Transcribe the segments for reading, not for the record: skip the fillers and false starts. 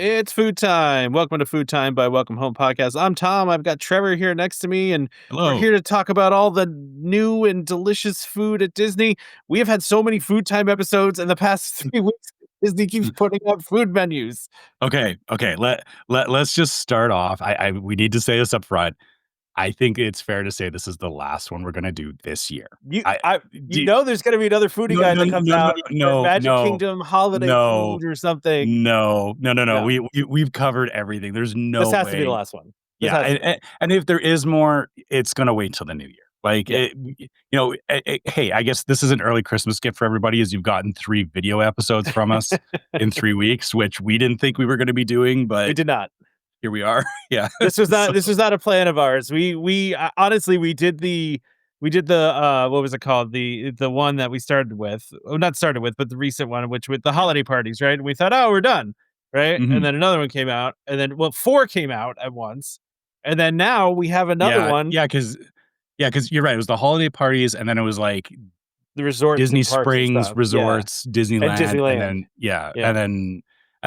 It's food time. Welcome to Food Time by Welcome Home Podcast. I'm Tom. I've got Trevor here next to me, and we're Hello. here to talk about all the new and delicious food at Disney. We have had so many Food Time episodes in the past 3 weeks. Disney keeps putting up food menus. Okay. Let's just start off. We need to say this up front. I think it's fair to say this is the last one we're gonna do this year. You, I I, do there's going to be another foodie no, guide no, that comes no, no, out for no, Magic no, Kingdom holiday no, food or something. no. No, We've covered everything. There's this no has to be the way. last one. This Yeah, has to be. and if there is more, it's gonna wait till the new year. Like, Yeah, hey, I guess this is an early Christmas gift for everybody, as you've gotten 3 video episodes from us in 3 weeks, which we didn't think we were gonna be doing, we but did not. here we are. Yeah. This was So, not a plan of ours. We honestly we did the what was it called? The one that we started with. Oh, not started with, but the recent one, which with the holiday parties, right? And we thought, "Oh, we're done." Right? And mhm. then another one came out, and then well, 4 came out at once. And then now we have another Yeah, one, because you're right, it was the holiday parties, and then it was, like, the resorts Disney and parks and Springs stuff. Yeah. Resorts, And Disneyland, and Disneyland. then yeah, Yeah. and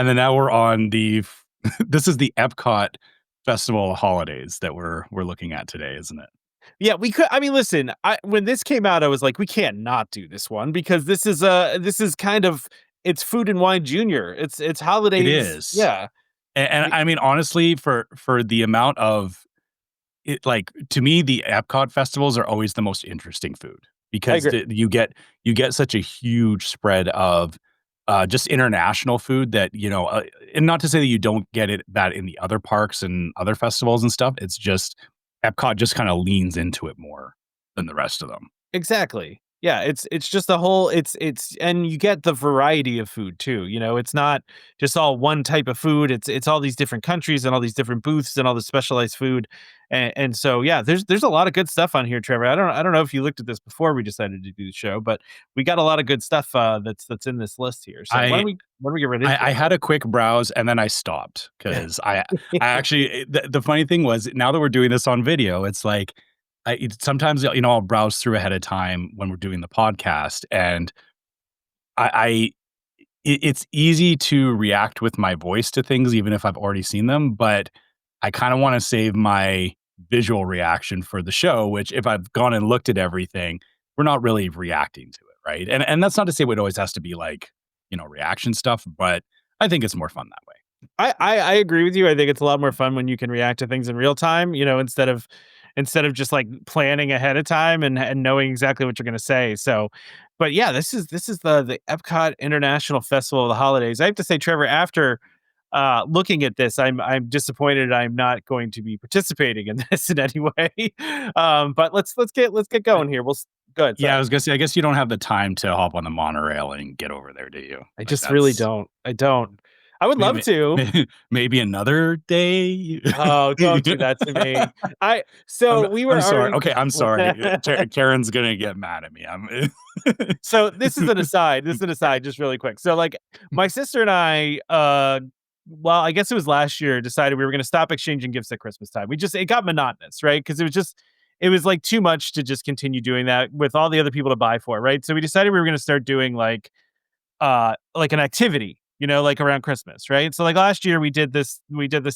then now we're on the f this is the EPCOT Festival holidays that we're looking at today, isn't it? Yeah, we could. I mean, listen. When this came out, I was like, we can't not do this one because this is kind of it's Food and Wine Junior. It's It holidays. is. Yeah, And we, I mean, honestly, for the amount of it, like, to me, the Epcot festivals are always the most interesting food I because agree. you get such a huge spread of, just international food that, and not to say that you don't get that in the other parks and other festivals and stuff, it's just Epcot just kinda leans into it more than the rest of them. Exactly. Yeah, it's just the whole it's and you get the variety of food too, it's not just all one type of food, it's all these different countries and all these different booths and all the specialized food. And so yeah, there's a lot of good stuff on here, Trevor. I don't know if you looked at this before we decided to do the show, but we got a lot of good stuff that's in this list here. So why don't I we why don't we get right into I it? had a quick browse and then I stopped because I actually the funny thing was now that we're doing this on video, it's like sometimes I'll browse through ahead of time when we're doing the podcast, and I it's easy to react with my voice to things even if I've already seen them, but I kind of want to save my visual reaction for the show, which if I've gone and looked at everything, we're not really reacting to it, right? And that's not to say it always has to be like, reaction stuff, but I think it's more fun that way. I agree with you. I think it's a lot more fun when you can react to things in real time, instead of just like planning ahead of time and knowing exactly what you're going to say. So, but yeah, this is the Epcot International Festival of the Holidays. I have to say, Trevor, after looking at this, I'm disappointed I'm not going to be participating in this in any way. But let's get going here. Go ahead. Yeah, I Sorry. was gonna say, I guess you don't have the time to hop on the monorail and get over there, do you? I Like just really that's don't. I don't. I would love maybe to. maybe another day. Oh, don't do that to me. So we were I'm sorry. already Okay, I'm sorry. Karen's gonna get mad at me. so this is an aside. This is an aside, just really quick. So like my sister and I, well, I guess it was last year, decided we were gonna stop exchanging gifts at Christmas time. It got monotonous, right? Because it was like too much to just continue doing that with all the other people to buy for, right? So we decided we were gonna start doing like an activity, like around Christmas, right? So like last year we did this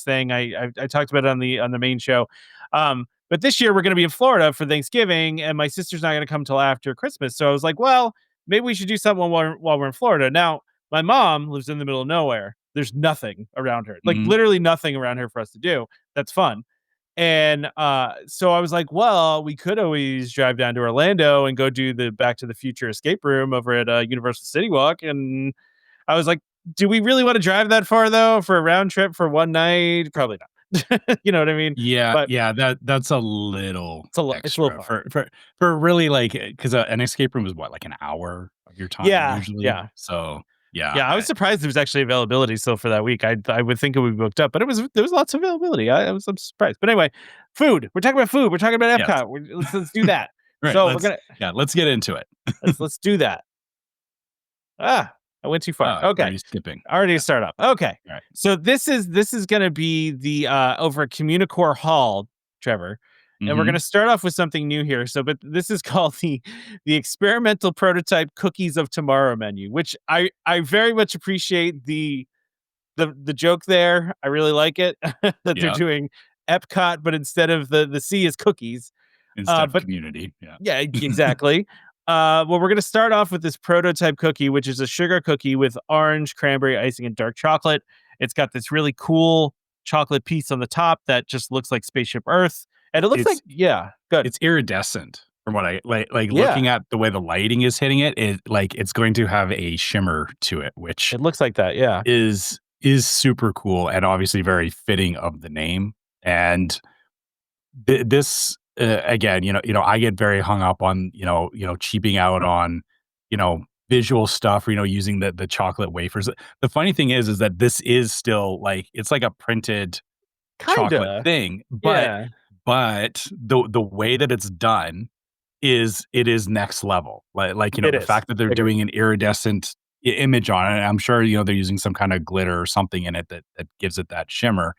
thing. I talked about it on the main show. But this year we're going to be in Florida for Thanksgiving, and my sister's not going to come till after Christmas. So I was like, well, maybe we should do something while we're in Florida. Now my mom lives in the middle of nowhere. There's nothing around her, like Mhm. literally nothing around her for us to do. That's fun. And so I was like, well, we could always drive down to Orlando and go do the Back to the Future escape room over at Universal City Walk. And I was like, do we really want to drive that far though for a round trip for one night? Probably not. You know what I mean? Yeah, But yeah, that's a little it's a little extra far. for really, like, because an escape room is what, like an hour of your time Yeah, usually? yeah. So, yeah, Yeah, I was surprised there was actually availability still for that week. I would think it would be booked up, but there was lots of availability. I'm surprised. But anyway, food. We're talking about food. We're talking about yes. Epcot. Let's do that. Right, So we're gonna let's get into it. let's do that. I went too far. Okay. Already skipping. Already Yeah, start off. Okay. alright. So this is gonna be the over at Communicore Hall, Trevor. And we're Mhm. gonna start off with something new here. So, but this is called the experimental prototype cookies of tomorrow menu, which I very much appreciate the the joke there. I really like it that they're Yeah. doing EPCOT, but instead of the C is cookies. Instead of But community. Yeah. yeah, exactly. Well, we're gonna start off with this prototype cookie, which is a sugar cookie with orange, cranberry icing, and dark chocolate. It's got this really cool chocolate piece on the top that just looks like Spaceship Earth, and it looks like It's yeah, good. it's iridescent from what I like Yeah, looking at the way the lighting is hitting it, it's going to have a shimmer to it, which it looks like that. Yeah, is super cool and obviously very fitting of the name. And this again, I get very hung up on cheaping out on visual stuff, using the chocolate wafers. The funny thing is that this is still like it's like a printed chocolate kinda. thing, but Yeah, the way that it's done is it is next level. it The is. fact that they're I agree. doing an iridescent image on it, I'm sure they're using some kind of glitter or something in it that gives it that shimmer,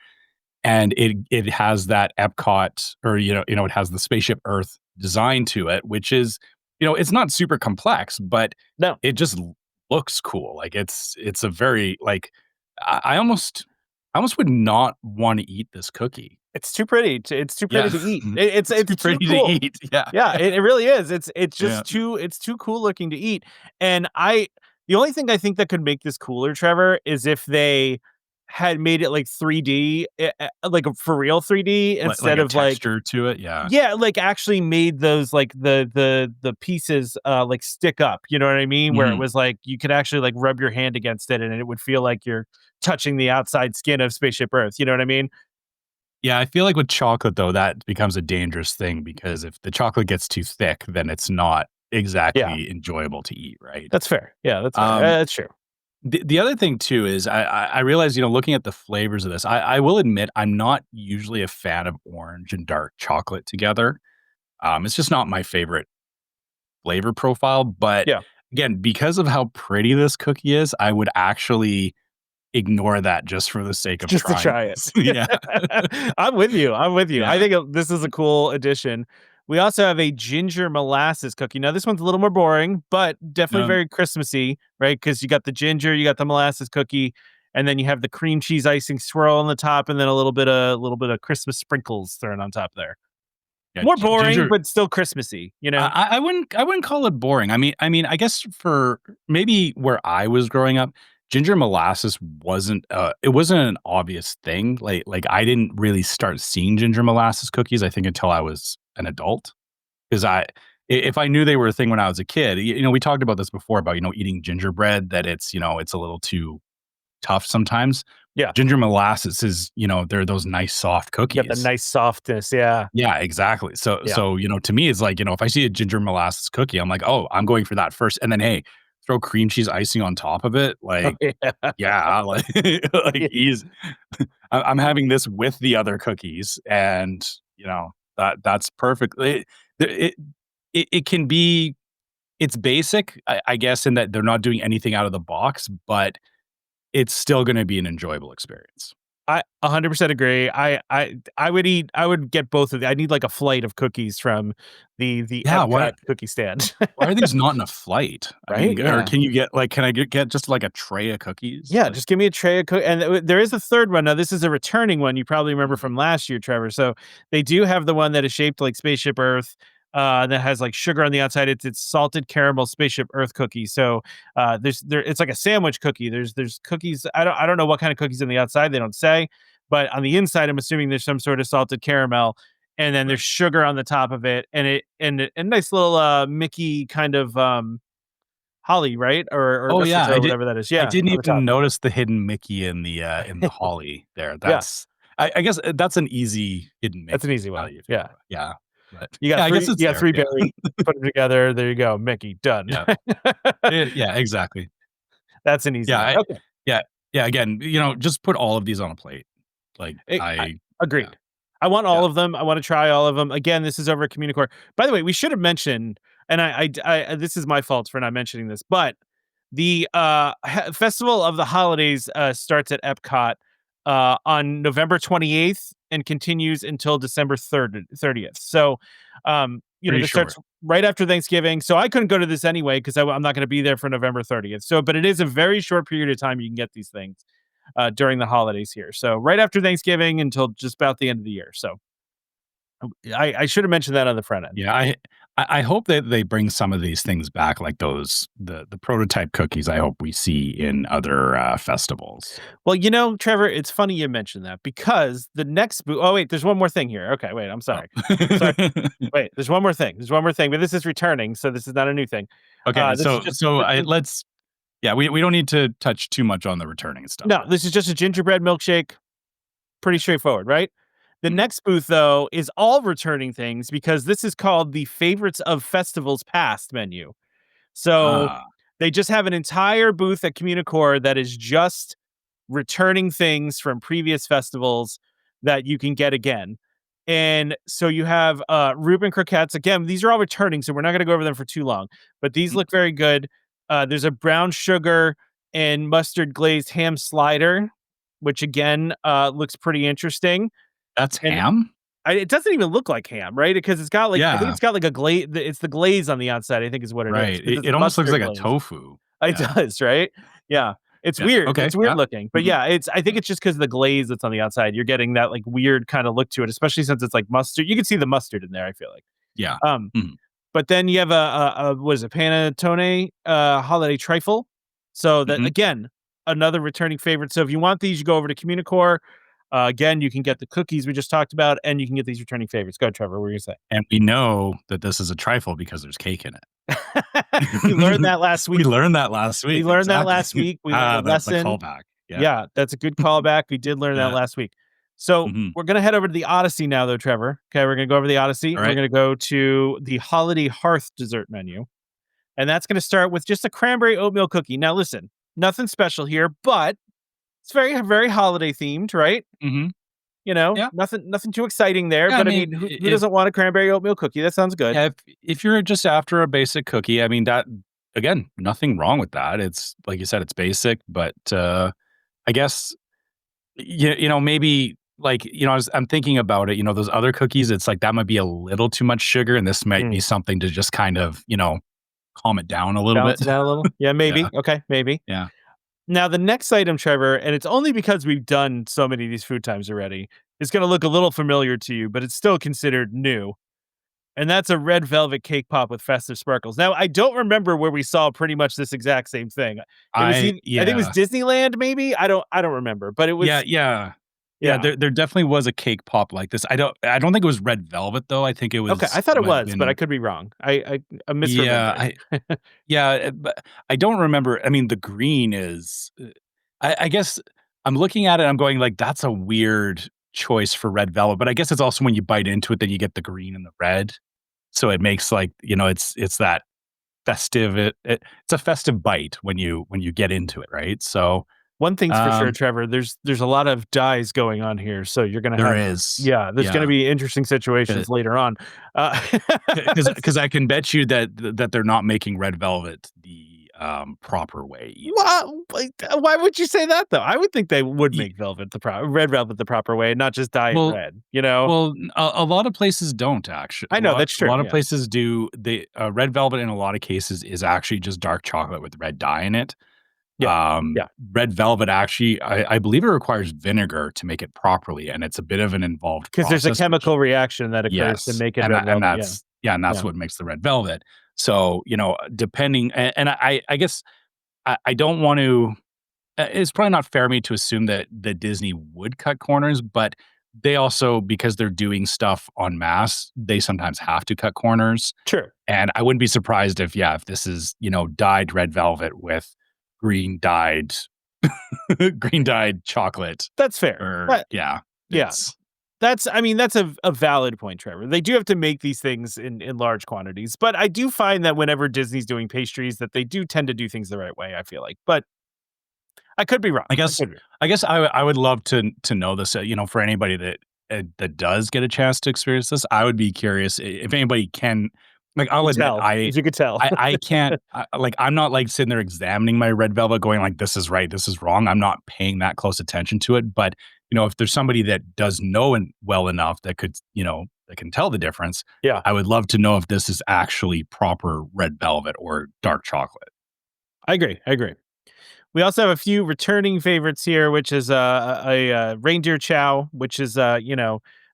and it has that Epcot, or it has the Spaceship Earth design to it, which is it's not super complex, but No, it just looks cool. Like it's a very like I almost would not want to eat this cookie. it's too pretty. It's too pretty Yeah, to eat. It's it's too it's too pretty to cool. eat. Yeah, Yeah, it really is. It's yeah. just too cool looking to eat. And the only thing I think that could make this cooler, Trevor, is if they had made it like 3D, like for real 3D Like instead a of like texture to it. Yeah, yeah, like actually made those like the pieces like stick up. You know what I mean? Where it mhm. was like you could actually like rub your hand against it and it would feel like you're touching the outside skin of Spaceship Earth. You know what I mean? Yeah, I feel like with chocolate though, that becomes a dangerous thing because if the chocolate gets too thick, then it's not Yeah, exactly enjoyable to eat, right? that's fair. Yeah, that's fair. Um, That's true. the other thing too is I realize, looking at the flavors of this, I will admit I'm not usually a fan of orange and dark chocolate together. It's just not my favorite flavor profile, but Yeah. again, because of how pretty this cookie is, I would actually ignore that just for the sake of Just to trying try it. this. Yeah. I'm with you, I'm with you. I Yeah. think this is a cool addition. We also have a ginger molasses cookie. Now, this one's a little more boring, but definitely Um, very Christmassy, right? Because you got the ginger, you got the molasses cookie, and then you have the cream cheese icing swirl on the top, and then a little bit of Christmas sprinkles thrown on top there. yeah, More boring, ginger but still Christmassy, you know? I wouldn't call it boring. I guess for maybe where I was growing up, ginger molasses wasn't an obvious thing. Like I didn't really start seeing ginger molasses cookies, I think, until I was an adult. Because if I knew they were a thing when I was a kid, we talked about this before about eating gingerbread, that it's a little too tough sometimes. Yeah. Ginger molasses is they're those nice soft You got the cookies. nice softness. Yeah. Yeah, exactly. So Yeah. so, to me, it's like, if I see a ginger molasses cookie, I'm like, "Oh, I'm going for that first." And then, hey, throw cream cheese icing on top of it, Oh, like, yeah. yeah, like like, Yeah. ease I'm having this with the other cookies, and, that's perfect. It it can be it's basic, I guess, in that they're not doing anything out of the box, but it's still gonna be an enjoyable experience. I 100% agree. I would get both of the I need like a flight of cookies from the Yeah, Epcot cookie stand. why are these not in a flight? I Right? mean, or Yeah. can you can I get just like a tray of cookies? Yeah, Like, just give me a tray of and there is a third one. Now this is a returning one you probably remember mm, from last year, Trevor. So they do have the one that is shaped like Spaceship Earth, that has like sugar on the outside. It's salted caramel Spaceship Earth cookie. So it's like a sandwich cookie. There's cookies. I don't know what kind of cookies on the outside. They don't say, but on the inside, I'm assuming there's some sort of salted caramel, and then there's right. sugar on the top of it, and a nice little Mickey kind of holly, right? Or Oh, yeah, mistletoe, or whatever that is. I Yeah, didn't on the top. even notice the hidden Mickey in the holly there. Yeah. I guess, that's an easy hidden That's an Mickey, easy now one. that you think Yeah. about it. Yeah, but You yeah, got I guess 3 it's you got there. 3 Yeah, berries, put them together, there you go, Mickey, done. yeah. Yeah, exactly. That's an easy Yeah, one. Okay. yeah, yeah, again, just put all of these on a plate. Like, I yeah, agreed. I want yeah, all of them. I wanna try all of them. Again, this is over at Communicore. By the way, we should have mentioned, and this is my fault for not mentioning this, but the, Festival of the Holidays, starts at Epcot, on November 28th and continues until December 30th. So, pretty this starts short. right after Thanksgiving. So I couldn't go to this anyway because I'm not gonna be there for November 30th. So, but it is a very short period of time you can get these things. during the holidays here. So right after Thanksgiving until just about the end of the year. So I should have mentioned that on the front end. Yeah, I hope that they bring some of these things back, like the prototype cookies. I hope we see in other festivals. Well, Trevor, it's funny you mentioned that because the next oh wait, there's one more thing here. Okay, wait, I'm Oh. sorry. Sorry. Wait, there's one more thing. There's one more thing, but this is returning, so this is not a new thing. Okay, This is just let's yeah, we don't need to touch too much on the returning stuff. no, this is just a gingerbread milkshake. Pretty straightforward, right? The Mhm. next booth, though, is all returning things because this is called the Favorites of Festivals Past menu. So Ah, they just have an entire booth at Communicore that is just returning things from previous festivals that you can get again. And so you have Reuben croquettes. Again, these are all returning, so we're not going to go over them for too long, but these mhm. look very good. There's a brown sugar and mustard glazed ham slider, which again looks pretty interesting. That's And ham? it doesn't even look like ham, right? Because it's got like I think Yeah, it's got like a glaze. It's the glaze on the outside. I think is what it is right. because it's It almost looks mustard like a glaze. tofu. It Yeah, does, right? Yeah. It's yeah. weird. Okay, It's weird yeah. looking. But Mhm. yeah, I think it's just because of the glaze that's on the outside. You're getting that like weird kind of look to it, especially since it's like mustard. You can see the mustard in there, I feel like. Yeah. Um, Mhm, but then you have a what is it, panettone holiday trifle. So that mhm. again, another returning favorite. So if you want these, you go over to Communicore. Again, you can get the cookies we just talked about, and you can get these returning favorites. Go, Trevor. What were you gonna And we know that this is a trifle because there's cake in it. say? We learned that last We week. learned that last We week, learned that last exactly. week. We learned a Ah, the lesson. callback. Yeah. Yeah, that's a good callback. We did learn that Yeah. last week. So Mhm. we're gonna head over to the Odyssey now, though, Trevor. Okay, we're gonna go over the Odyssey. We're Alright. gonna go to the Holiday Hearth dessert menu, and that's gonna start with just a cranberry oatmeal cookie. Now, listen, nothing special here, but it's very, very holiday themed, right? Mhm. Yeah. Nothing too exciting there. Yeah, I But I mean, mean, who doesn't want a cranberry oatmeal cookie? That sounds good. if you're just after a basic cookie, I mean, that again, nothing wrong with that. It's like you said, it's basic, but, I guess, maybe, like, I'm thinking about it, those other cookies, it's like that might be a little too much sugar, and this might be Mm, something to just kind of, calm it down a little bit. balance it out a little. Yeah, Yeah, maybe. Okay, maybe. yeah. Now, the next item, Trevor, and it's only because we've done so many of these food times already, it's going to look a little familiar to you, but it's still considered new. And that's a red velvet cake pop with festive sparkles. Now, I don't remember where we saw pretty much this exact same thing. I think it was Yeah. Disneyland, maybe. I don't remember, but it Yeah, was yeah. Yeah, yeah. there definitely was a cake pop like this. I don't think it was red velvet, though. I think it Okay, I thought it might have was, but I been. could be wrong. I'm Yeah, misremembering. but I don't remember. I mean, the green is, I guess I'm looking at it, I'm going like, "That's a weird choice for red velvet," but I guess it's also when you bite into it, then you get the green and the red. So it makes like, it's that festive it's a festive bite when you get into it, right? So, One thing's for sure, um, Trevor, there's a lot of dyes going on here, so you're gonna there have is. yeah, there's gonna Yeah. be interesting situations later on. Uh, Because I can bet you that they're not making red velvet the, proper way either. why would you say that though? I would think they would Ye make red velvet the proper way, not just dye it well red, you know? well, a lot of places don't actually. I A know, lot that's a true, lot of yeah. places do. Red velvet in a lot of cases is actually just dark chocolate with red dye in it. Yeah, yeah, Red velvet actually, I believe it requires vinegar to make it properly, and it's a bit of an involved because there's a process, which. chemical reaction that occurs to Yes, make it red and velvet, yeah, that's yeah, and that's yeah. what makes the red velvet. So, depending and I guess I don't want to it's probably not fair of me to assume that Disney would cut corners, but they also because they're doing stuff en masse, they sometimes have to cut corners, Sure, and I wouldn't be surprised if this is, dyed red velvet with green dyed green dyed chocolate that's fair. or yeah, Yeah, it's I mean, that's a valid point, Trevor. They do have to make these things in large quantities, but I do find that whenever Disney's doing pastries that they do tend to do things the right way, I feel like, but I could be wrong. I I guess could be. I guess I would love to know this, for anybody that does get a chance to experience this, I would be curious if anybody can like, I'll You admit, tell, if you could tell. I can't like, I'm not, like, sitting there examining my red velvet going like, "This is right, this is wrong." I'm not paying that close attention to it, but, if there's somebody that does know and well enough that could, that can tell the difference, Yeah, I would love to know if this is actually proper red velvet or dark chocolate. I agree. I agree. We also have a few returning favorites here, which is a reindeer chow, which is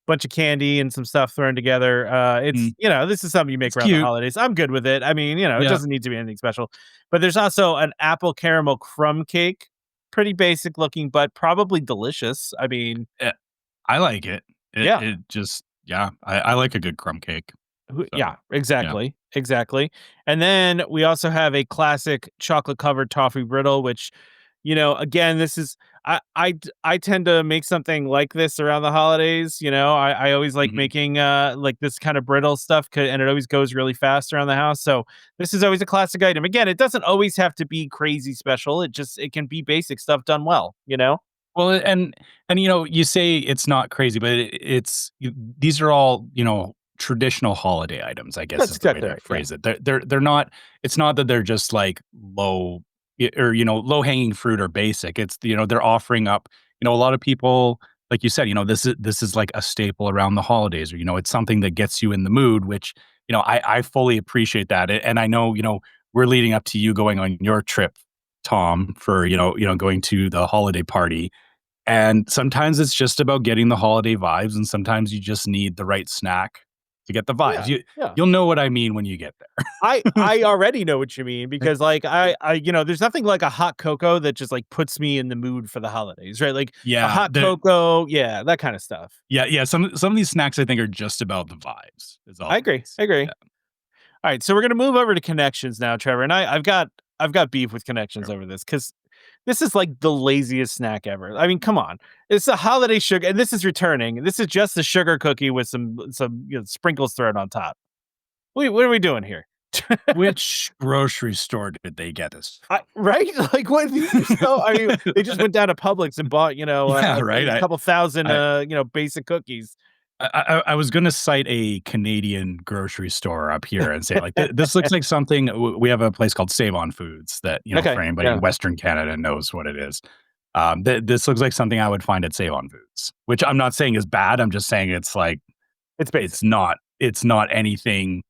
bunch of candy and some stuff thrown together. It's Mm, this is something you make it's around the cute. holidays. I'm good with it. I mean, it Yeah. doesn't need to be anything special. But there's also an apple caramel crumb cake, pretty basic looking, but probably delicious. I mean, Eh, I like it. yeah. It just yeah, I like a good crumb cake. So, Yeah, yeah. exactly, exactly. And then we also have a classic chocolate covered toffee brittle, which, again, this is I tend to make something like this around the holidays. I always like Mhm. making like this kind of brittle stuff, and it always goes really fast around the house. So this is always a classic item. Again, it doesn't always have to be crazy special. It can be basic stuff done well. Well, and you say it's not crazy, but these are all, traditional holiday items, I guess That's is the way exactly to right. Yeah, phrase it. They're not it's not that they're just like or low-hanging fruit or basic. It's they're offering up, a lot of people like you said, this is like a staple around the holidays or it's something that gets you in the mood, which, I fully appreciate that. And I know, we're leading up to you going on your trip, Tom, for, going to the holiday party. And sometimes it's just about getting the holiday vibes, and sometimes you just need the right snack to get the vibes. yeah, yeah. You'll know what I mean when you get there. I already know what you mean because like there's nothing like a hot cocoa that just like puts me in the mood for the holidays, right? Like a Yeah, hot cocoa, yeah, that kind of stuff. yeah. Some of these snacks I think are just about the vibes. Is all I it agree. is. I agree. Yeah, All right, so we're gonna move over to connections now, Trevor. And I've got beef with connections sure. over this because this is like the laziest snack ever. I mean, come on. It's a holiday sugar, and this is returning. This is just a sugar cookie with some sprinkles thrown on top. What are we doing here? Which grocery store did they get this from? Right? Like, what these are so I mean, they just went down to Publix and bought, Yeah, a right. couple thousand, I basic cookies. I was gonna cite a Canadian grocery store up here and say, like, this looks like something we have a place called Save On Foods that, for Okay, anybody in yeah, Western Canada knows what it is. This looks like something I would find at Save On Foods, which I'm not saying is bad. I'm just saying it's like it's basic. it's not anything,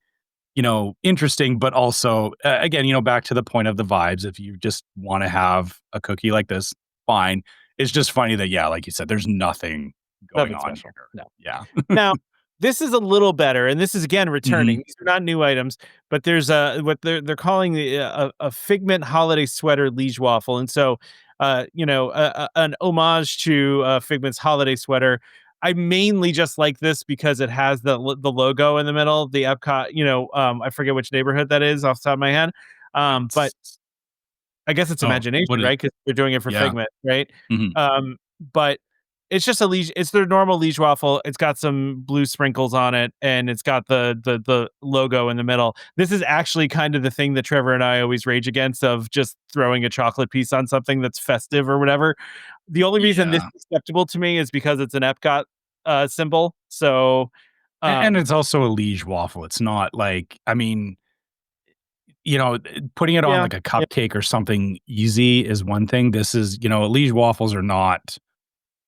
interesting, but also again, back to the point of the vibes. If you just want to have a cookie like this, fine. It's just funny that yeah, like you said, there's nothing going Nothing on special. here. No. Yeah. Now, this is a little better, and this is again Mhm. returning. These are not new items, but there's what they're calling a Figment holiday sweater liege waffle, and so an homage to Figment's holiday sweater. I mainly just like this because it has the logo in the middle, the Epcot. I forget which neighborhood that is off the top of my head, but It's I guess it's oh, imagination, what is right? Because 'Cause they're doing it for yeah. Figment, right? Mhm. But it's just a liege it's their normal liege waffle. It's got some blue sprinkles on it, and it's got the logo in the middle. This is actually kind of the thing that Trevor and I always rage against of just throwing a chocolate piece on something that's festive or whatever. The only reason this Yeah. is acceptable to me is because it's an Epcot, symbol. So, And um it's also a liege waffle. It's not like I mean, putting it on yeah, like a yeah, cupcake or something easy is one thing. This is, liege waffles are not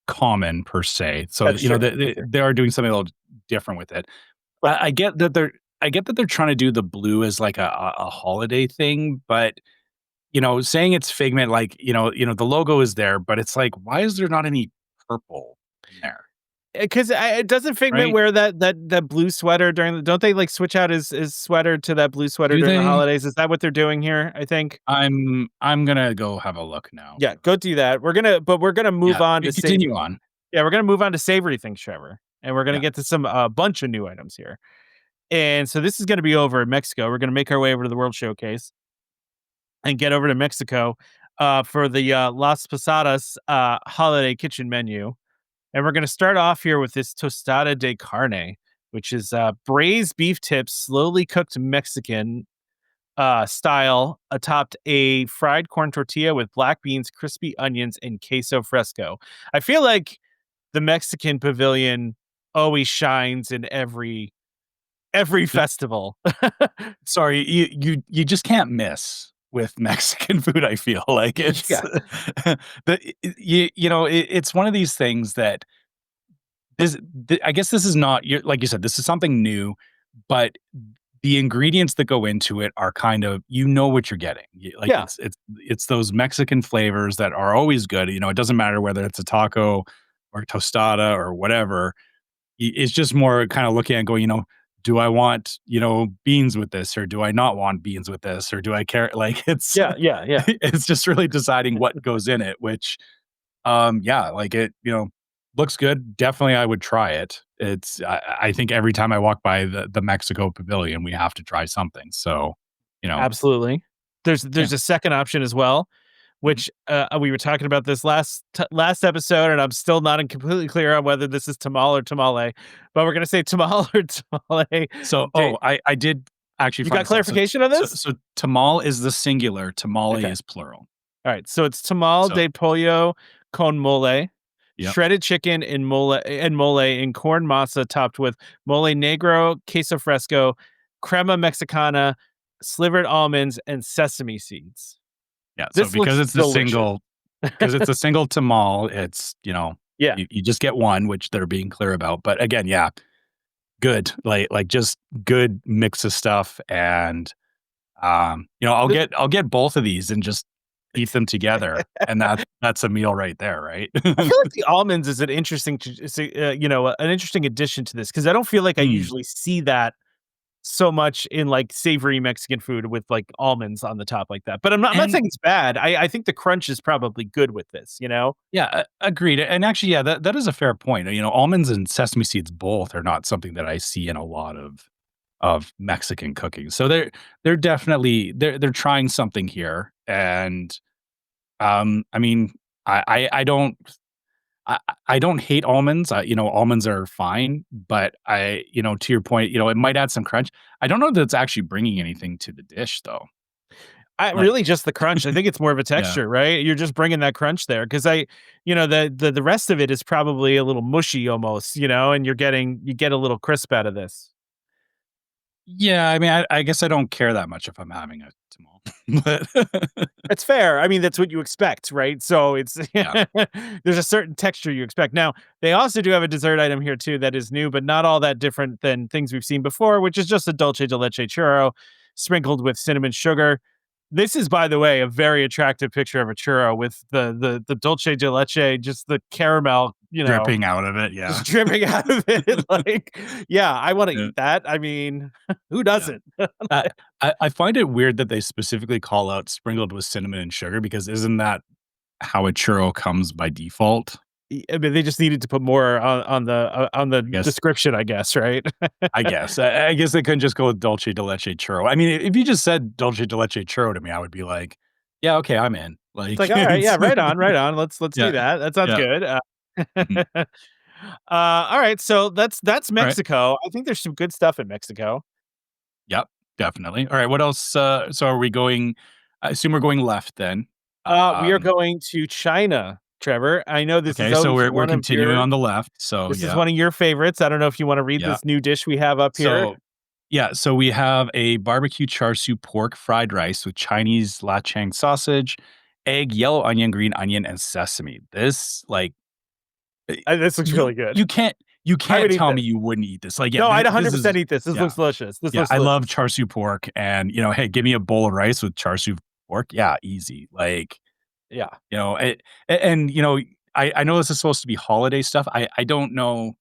common per se. So, that's true. they That's true. they are doing something a little different with it. Right. I get that they're trying to do the blue as like a holiday thing, but saying it's Figment, like, the logo is there, but it's like, why is there not any purple in there? Because it doesn't Figment Right? wear that blue sweater during the don't they, like, switch out his sweater to that blue sweater Do during the they? holidays? Is that what they're doing here, I think? I'm gonna go have a look now. Yeah, go do that. We're gonna move Yeah, on to say continue on. yeah, we're gonna move on to savory things, Trevor, and we're gonna Yeah. get to some bunch of new items here. And so this is gonna be over in Mexico. We're gonna make our way over to the World Showcase and get over to Mexico, for the, Las Posadas, holiday kitchen menu. And we're going to start off here with this tostada de carne, which is braised beef tips, slowly cooked Mexican style, atop a fried corn tortilla with black beans, crispy onions, and queso fresco. I feel like the Mexican pavilion always shines in every festival. Sorry, you just can't miss with Mexican food, I feel like it's Yeah, it's one of these things that I guess this is not like you said, this is something new, but the ingredients that go into it are kind of, you know what you're getting. Like Yeah. it's those Mexican flavors that are always good. You know, it doesn't matter whether it's a taco or tostada or whatever. It's just more kind of looking at going, do I want, beans with this, or do I not want beans with this, or do I care? Like it's Yeah. Yeah. Yeah. it's just really deciding what goes in it, which yeah, like it, looks good. Definitely I would try it. I think every time I walk by the Mexico Pavilion, we have to try something. So, you know, Absolutely. There's yeah. a second option as well, Mhm. which we were talking about this last episode, and I'm still not completely clear on whether this is tamal or tamale, but we're gonna say tamal or tamale. So, Jay, I did actually you find got this out. So clarification on so this? so tamal is the singular, tamale Okay. is plural. All right. So it's tamal So, de pollo con mole, yep. shredded chicken in mole in corn masa topped with mole negro, queso fresco, crema mexicana, slivered almonds, and sesame seeds. Yeah, so This looks delicious. because it's a single tamal, it's, Yeah. you just get one, which they're being clear about. But again, yeah, good. Like just good mix of stuff. And I'll get both of these and just eat them together. And that's a meal right there, right? I feel like the almonds is an interesting, an interesting addition to this because I don't feel like I Mm. usually see that so much in like savory Mexican food with like almonds on the top like that. But I'm not And saying it's bad. I think the crunch is probably good with this, you know? yeah, agreed. And actually, yeah, that is a fair point. Almonds and sesame seeds both are not something that I see in a lot of Mexican cooking. So they're definitely they're trying something here. And I mean, I don't I don't hate almonds. Almonds are fine, but to your point, it might add some crunch. I don't know that it's actually bringing anything to the dish though. I Like, really just the crunch. I think it's more of a yeah. texture, right? You're just bringing that crunch there because the rest of it is probably a little mushy almost, and you get a little crisp out of this. Yeah, I mean, I guess I don't care that much if I'm having a tamal, but That's fair. I mean, that's what you expect, right? So it's yeah. there's a certain texture you expect. Now, they also do have a dessert item here too that is new, but not all that different than things we've seen before, which is just a dulce de leche churro sprinkled with cinnamon sugar. This is, by the way, a very attractive picture of a churro with the dulce de leche, just the caramel, Dripping out of it, yeah. just dripping out of it. Like, yeah, I want to Yeah, eat that. I mean, who yeah. doesn't? Uh, I find it weird that they specifically call out sprinkled with cinnamon and sugar because isn't that how a churro comes by default? I mean, they just needed to put more on the I guess description, I guess, right? I guess. I guess they couldn't just go with dulce de leche churro. I mean, if you just said dulce de leche churro to me, I would be like, "Yeah, okay, I'm in." It's Like, like, all right, yeah, right on, right on. Let's do yeah, that. That sounds yeah. good. Mhm. All right, so that's Alright. Mexico. I think there's some good stuff in Mexico. Yep, definitely. Alright, what else, so are we going I assume we're going left then. We are Um, going to China, Trevor. I know this is okay, so always we're one of continuing your on the left. So, this is yeah, one of your favorites. I don't know if you want to read yeah. this new dish we have up here. So yeah, so we have a barbecue char siu pork fried rice with Chinese lachang sausage, egg, yellow onion, green onion, and sesame. This, like, This looks you really good. you can't you I can't would eat tell me this. you wouldn't eat this. Like, yeah, No, I'd this 100% is eat this. This yeah, looks delicious. This yeah, looks I love delicious. char siu pork and, hey, give me a bowl of rice with char siu pork. Yeah, easy. Like, Yeah. it and, I know this is supposed to be holiday stuff. I don't know.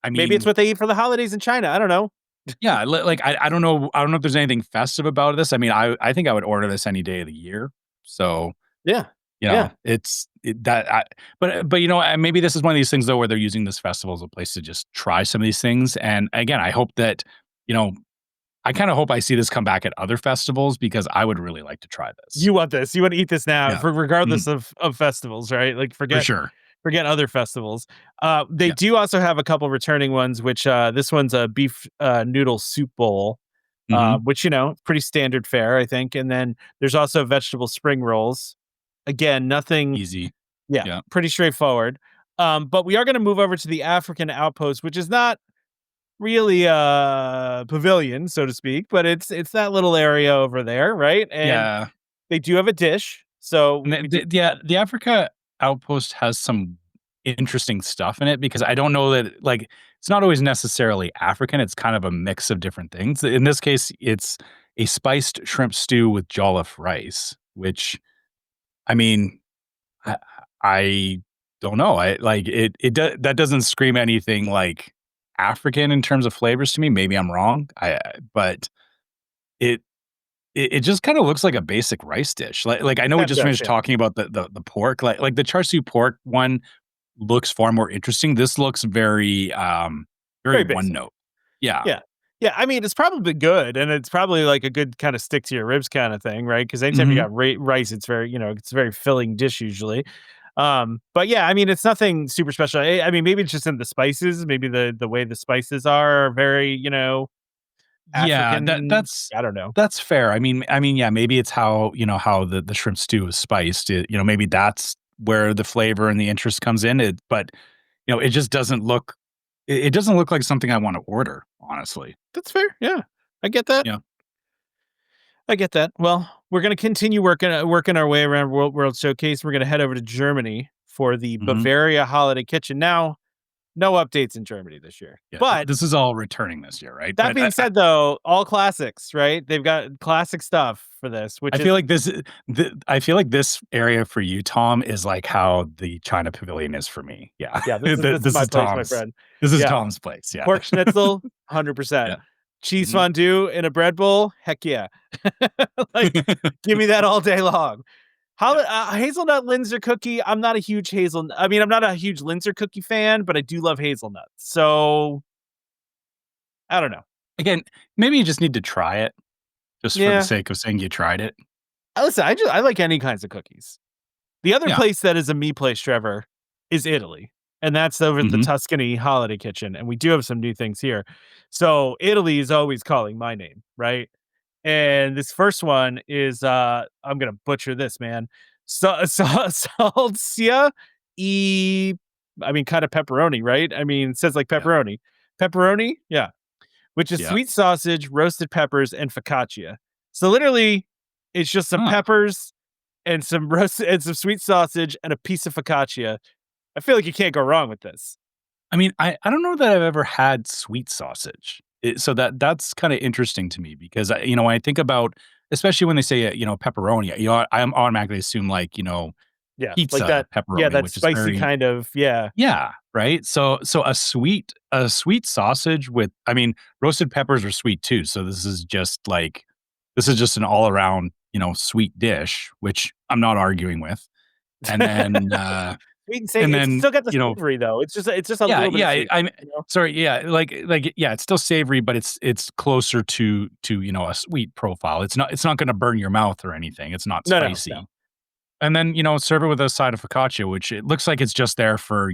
I Maybe it's mean, what they eat for the holidays in China. I don't know. yeah, like, I don't know if there's anything festive about this. I mean, I think I would order this any day of the year. So, Yeah. Yeah. it's it that I but, maybe this is one of these things, though, where they're using this festival as a place to just try some of these things, and again, I hope that, you know, I kinda hope I see this come back at other festivals because I would really like to try this. You want this. You want to eat this now Yeah. for regardless Mhm. of festivals, right? Like For forget sure. forget other festivals. They Yeah. do also have a couple returning ones, which this one's a beef noodle soup bowl, Mhm. which pretty standard fare, I think. And then there's also vegetable spring rolls. Again, nothing. Easy. Yeah, Yeah. pretty straightforward. But we are going to move over to the African outpost, which is not really a pavilion, so to speak, but it's that little area over there, right? And Yeah. they do have a dish. So And we do. the Africa outpost has some interesting stuff in it because I don't know that, like, it's not always necessarily African. It's kind of a mix of different things. In this case, it's a spiced shrimp stew with jollof rice, which I mean, I, I don't know. I like it. That doesn't scream anything like African in terms of flavors to me. Maybe I'm wrong. But it it just kind of looks like a basic rice dish. Like I know we That just does, finished yeah. talking about the pork. Like the char siu pork one looks far more interesting. This looks very Very one basic. note. Yeah. Yeah. Yeah, I mean, it's probably good, and it's probably like a good kind of stick to your ribs kind of thing, right? Because anytime you Mhm. got rice, it's very, it's a very filling dish usually. But yeah, I mean, it's nothing super special. I mean, maybe it's just in the spices. Maybe the way the spices are very, Yeah, African. I don't know. that's fair. I mean, yeah, maybe it's how, how the shrimp stew is spiced. Maybe that's where the flavor and the interest comes in. But it just doesn't look it doesn't look like something I want to order, honestly. That's fair. Yeah, I get that. Yeah. I get that. Well, we're gonna continue working our way around World Showcase. We're gonna head over to Germany for the Mhm. Bavaria Holiday Kitchen. Now, no updates in Germany this year, Yeah. but This is all returning this year, right? that But being said, though, all classics, right? They've got classic stuff for this, which I feel is like I feel like this area for you, Tom, is like how the China Pavilion is for me. Yeah. yeah, this is This my is place, my Tom's. friend. This is Yeah, Tom's place. Yeah. pork schnitzel, 100%. Yeah. Cheese Mhm. fondue in a bread bowl, heck yeah. Like, give me that all day long. Yeah. Hazelnut Linzer cookie. I'm not a huge I mean, I'm not a huge Linzer cookie fan, but I do love hazelnuts. So I don't know. Again, maybe you just need to try it just for the Yeah, sake of saying you tried it. listen, I like any kinds of cookies. The other Yeah. place that is a me place, Trevor, is Italy, and that's over at the Mhm. Tuscany Holiday Kitchen, and we do have some new things here. So Italy is always calling my name, right? And this first one is I'm gonna butcher this, man. Salsia e I mean kind of pepperoni, right? I mean, it says like Yeah. pepperoni. Pepperoni, yeah, which is Yeah. sweet sausage, roasted peppers, and focaccia. So literally, it's just some Huh. peppers and some roasted and some sweet sausage and a piece of focaccia. I feel like you can't go wrong with this. I mean, I don't know that I've ever had sweet sausage. So that's kind of interesting to me because when I think about, especially when they say pepperoni, I automatically assume like Yeah, like pizza that. Yeah, pepperoni, that which is spicy very kind of. Yeah, yeah, right. So a sweet sausage with roasted peppers are sweet too. So this is just an all around sweet dish, which I'm not arguing with. And then sweet and savory. and It's then still got the savory though. It's just a yeah, little bit of yeah, sweet. I'm You know? sorry, yeah, like yeah, it's still savory, but it's closer to a sweet profile. It's not gonna burn your mouth or anything. It's not No, no, no. spicy. And then, serve it with a side of focaccia, which it looks like it's just there for,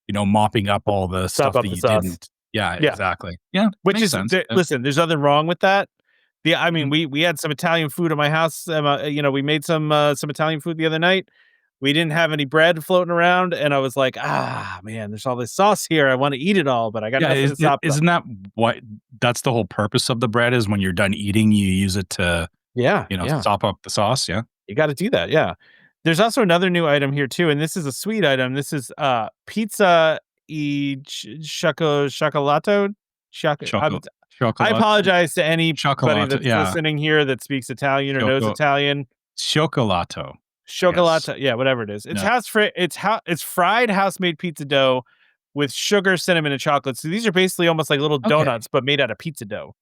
mopping up all the Sop stuff up that the you sauce. didn't. Yeah, Yeah, exactly. Yeah, which makes is sense. listen. There's nothing wrong with that. Yeah, I mean, Mhm. we had some Italian food at my house. We made some Italian food the other night. We didn't have any bread floating around, and I was like, ah, man, there's all this sauce here. I want to eat it all, but I got Yeah, nothing to sop it up. isn't that what that's the whole purpose of the bread is when you're done eating, you use it to, Yeah, yeah. sop up the sauce, yeah? You gotta do that, yeah. There's also another new item here too, and this is a sweet item. This is, pizza chocolato? Choco Choco I chocolate apologize to anybody chocolato, that's yeah, listening here that speaks Italian or knows choco Italian. cioccolato, yes. Chocolata, yeah, whatever it is. Yeah, It's fried house-made pizza dough with sugar, cinnamon, and chocolate. So these are basically almost like little okay. donuts, but made out of pizza dough.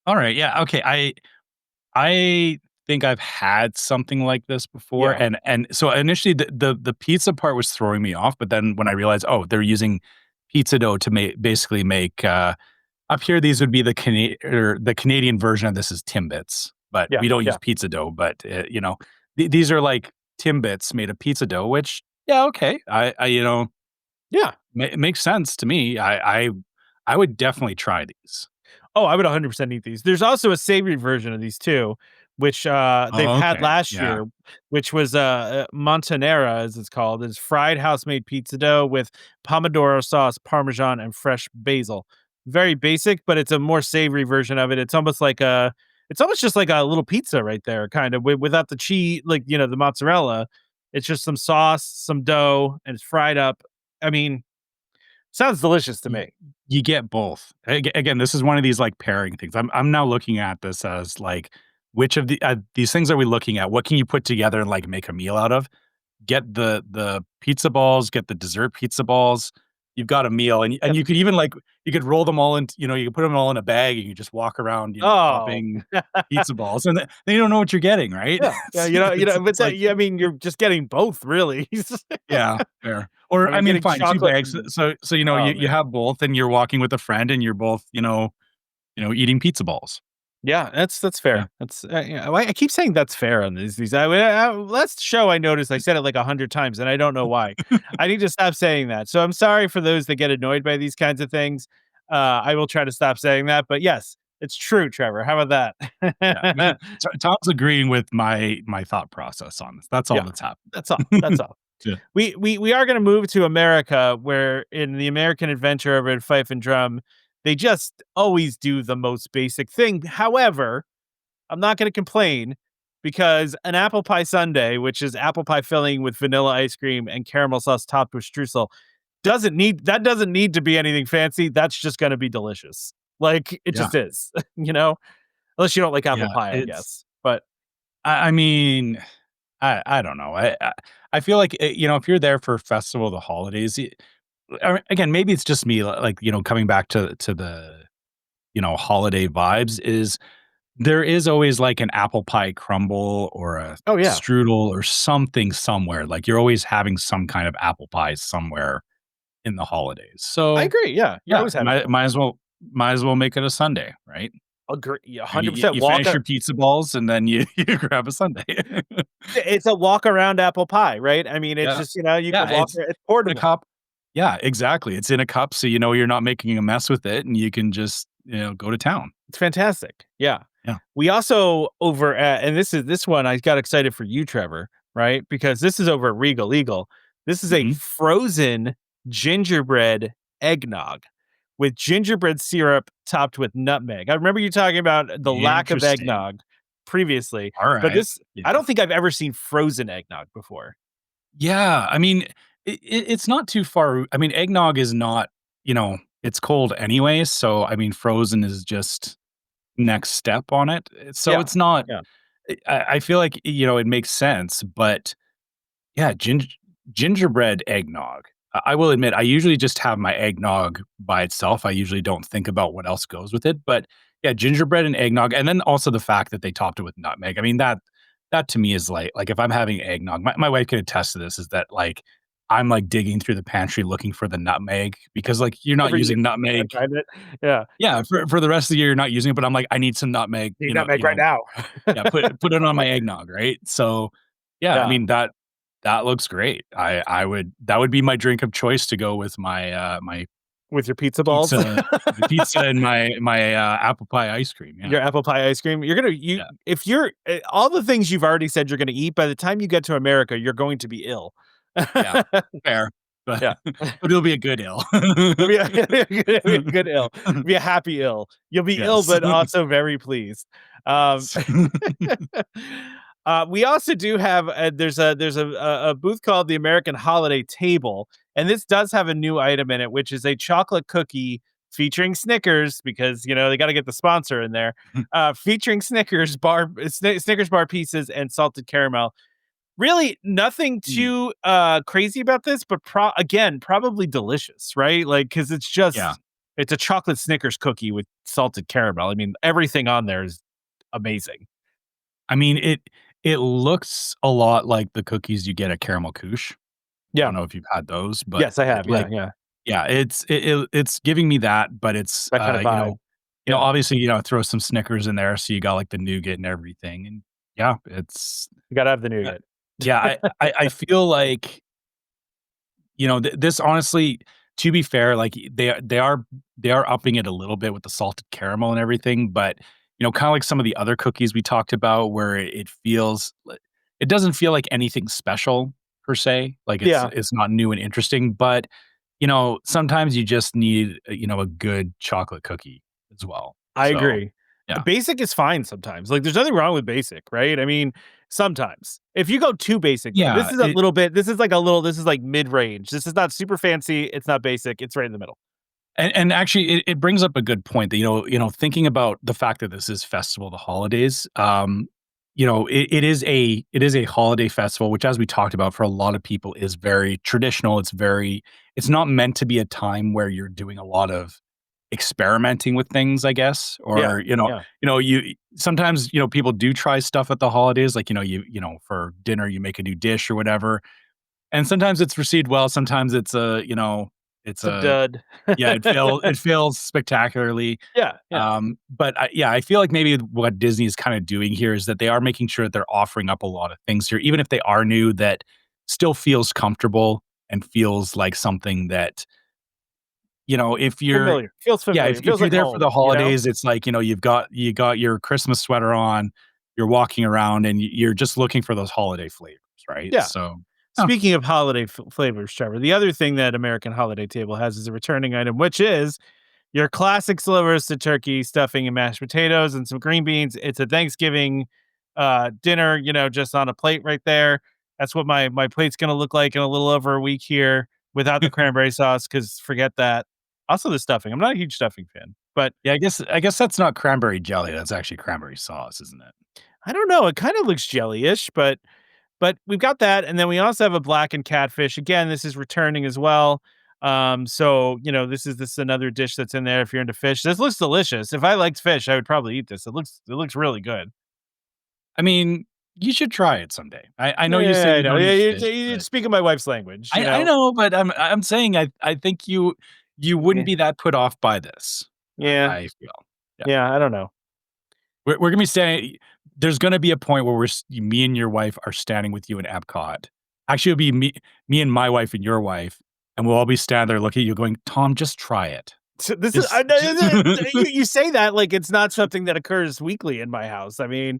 Alright, yeah, okay, I think I've had something like this before, Yeah, and so initially the pizza part was throwing me off, but then when I realized, oh, they're using pizza dough to basically make, up here, these would be the Canadian version of this is Timbits, but yeah, we don't use yeah, pizza dough, but, these are like Timbits made of pizza dough, which, yeah, okay, yeah. it makes sense to me. I would definitely try these. Oh, I would 100% eat these. There's also a savory version of these too, which, they've Oh, had okay, last yeah, year, which was, Montanera, as it's called. It's fried house-made pizza dough with pomodoro sauce, parmesan, and fresh basil. Very basic, but it's a more savory version of it. It's almost just like a little pizza right there, kind of, without the cheese, like, the mozzarella. It's just some sauce, some dough, and it's fried up. I mean, Sounds delicious to y- me. you get both. Again, this is one of these like pairing things. I'm now looking at this as like which of these things are we looking at? What can you put together and like make a meal out of? Get the pizza balls, get the dessert pizza balls. You've got a meal, and Yep. you could even like you could roll them all in. You could put them all in a bag, and you just walk around, Oh. popping pizza balls, and then you don't know what you're getting, right? Yeah. Yeah, but It's that, like yeah, I mean, you're just getting both, really. yeah, fair. I Or I mean, mean, getting fine, 2 chocolate bags. and So oh, you man. have both, and you're walking with a friend, and you're both eating pizza balls. Yeah, that's Yeah. fair. That's yeah, I keep saying that's fair on these. Last show I noticed I said it like 100 times, and I don't know why. I need to stop saying that. So I'm sorry for those that get annoyed by these kinds of things. I will try to stop saying that. But yes, it's true, Trevor. How about Yeah, I mean, that? Tom's agreeing with my thought process on this. That's all Yeah, that's happening. that's all. That's all. Yeah, We are going to move to America, where in the American Adventure over at Fife and Drum, they just always do the most basic thing. However, I'm not going to complain because an apple pie sundae, which is apple pie filling with vanilla ice cream and caramel sauce topped with streusel, doesn't need to be anything fancy. That's just going to be delicious. Like it yeah, just is, unless you don't like apple yeah. pie, I It's guess. But I mean, I don't know. I feel like if you're there for festival of the holidays, again, maybe it's just me. Like coming back to the holiday vibes is there is always like an apple pie crumble or a oh yeah, strudel or something somewhere. Like you're always having some kind of apple pie somewhere in the holidays. I So agree. Yeah, you're yeah, always having might as well make it a Sunday, right? agree. Yeah, You, you 100% you walk. finish your pizza balls and then you you grab a Sunday. It's a walk around apple pie, right? I mean, it's Yeah. just you Yeah, can walk. it's It's in a portable. cup. Yeah, exactly. It's in a cup, so you're not making a mess with it, and you can just, go to town. It's fantastic. Yeah. Yeah. We also over at, and this one I got excited for you, Trevor, right? Because this is over at Regal Eagle. This is a Mhm. frozen gingerbread eggnog with gingerbread syrup topped with nutmeg. I remember you talking about the lack of Interesting. eggnog previously, but Alright. this, I Yeah. don't think I've ever seen frozen eggnog before. Yeah, I mean, it's not too far. I mean, eggnog is not, it's cold anyways, so, I mean, frozen is just next step on it. So Yeah. it's not Yeah. I feel like, it makes sense, but yeah, gingerbread eggnog. I will admit, I usually just have my eggnog by itself. I usually don't think about what else goes with it. But yeah, gingerbread and eggnog, and then also the fact that they topped it with nutmeg. I mean, that to me is like if I'm having eggnog, my wife can attest to this, is that like I'm like digging through the pantry looking for the nutmeg because like you're not Every year using I nutmeg. find it. Yeah. Yeah, for the rest of the year, you're not using it, but I'm like, I need some nutmeg, Need nutmeg right now. yeah, put it on my eggnog, right? So, yeah, I Yeah. mean, that looks great. That would be my drink of choice to go with my With your pizza balls. pizza and my apple pie ice cream, yeah. Your apple pie ice cream. You're gonna you Yeah, if you're all the things you've already said you're gonna eat, by the time you get to America, you're going to be ill. yeah, fair, but Yeah. but it'll be a good ill. It'll be a it'll be a good ill. It'll be a happy ill. You'll be ill, Yes. but also very pleased. Um, Yes. we also do have there's a booth called the American Holiday Table, and this does have a new item in it, which is a chocolate cookie featuring Snickers because they got to get the sponsor in there. Featuring Snickers bar pieces and salted caramel. Really, nothing Mm, too crazy about this, but again, probably delicious, right? Like because yeah. it's a chocolate Snickers cookie with salted caramel. I mean, everything on there is amazing. I mean, it looks a lot like the cookies you get at Caramel Couche. I Yeah. don't know if you've had those, but, Yes, I have. Yeah, like yeah. yeah, it's giving me that, but it's, That kind of vibe. Yeah. obviously, throw some Snickers in there, so you got, like, the nougat and everything, and yeah, it's You gotta have the uh, nougat. yeah, I feel like, this honestly, to be fair, like, they are upping it a little bit with the salted caramel and everything, but, kinda like some of the other cookies we talked about where it feels li it doesn't feel like anything special per se, like, Yeah, it's not new and interesting, but, sometimes you just need, a good chocolate cookie as well, I so agree. Yeah. Basic is fine sometimes. Like, there's nothing wrong with basic, right? I mean, sometimes. If you go too basic, though, Yeah, this is like mid-range. This is not super fancy. It's not basic. It's right in the middle. and actually it brings up a good point that, thinking about the fact that this is Festival of the Holidays, it is a holiday festival, which, as we talked about, for a lot of people is very traditional. It's not meant to be a time where you're doing a lot of experimenting with things, I guess, Yeah. or, Yeah. you sometimes, people do try stuff at the holidays, like, for dinner, you make a new dish or whatever. And sometimes it's received well. Sometimes it's It's a a, dud. yeah, it fails spectacularly. Yeah. Yeah. But I feel like maybe what Disney is kind of doing here is that they are making sure that they're offering up a lot of things here, even if they are new, that still feels comfortable and feels like something that, if you're, Familiar. Feels yeah, familiar. if Feels you're like there for the home? holidays, it's like, you got your Christmas sweater on, you're walking around and you're just looking for those holiday flavors, right? Yeah. So, huh, Speaking of holiday flavors, Trevor, the other thing that American Holiday Table has is a returning item, which is your classic slow roasted turkey, stuffing, and mashed potatoes, and some green beans. It's a Thanksgiving dinner, just on a plate right there. That's what my plate's gonna look like in a little over a week here, without the cranberry sauce, because forget that. Also, the stuffing. I'm not a huge stuffing fan, but yeah, I guess that's not cranberry jelly. That's actually cranberry sauce, isn't it? I don't know. It kind of looks jelly-ish, but we've got that, and then we also have a blackened catfish. Again, this is returning as well. So this is another dish that's in there if you're into fish. This looks delicious. If I liked fish, I would probably eat this. It looks really good. I mean, you should try it someday. I know you say Yeah, I you know. don't Yeah, eat you're, fish, you're but speaking my wife's language. I know, but I'm saying I think you wouldn't Yeah, be that put off by this. yeah, I feel. Yeah. yeah. I don't know. We're gonna be standing. There's gonna be a point where me and your wife are standing with you in Epcot. Actually, it'll be me and my wife and your wife, and we'll all be standing there looking at you going, "Tom, just try it." So this is Just you say that like it's not something that occurs weekly in my house. I mean,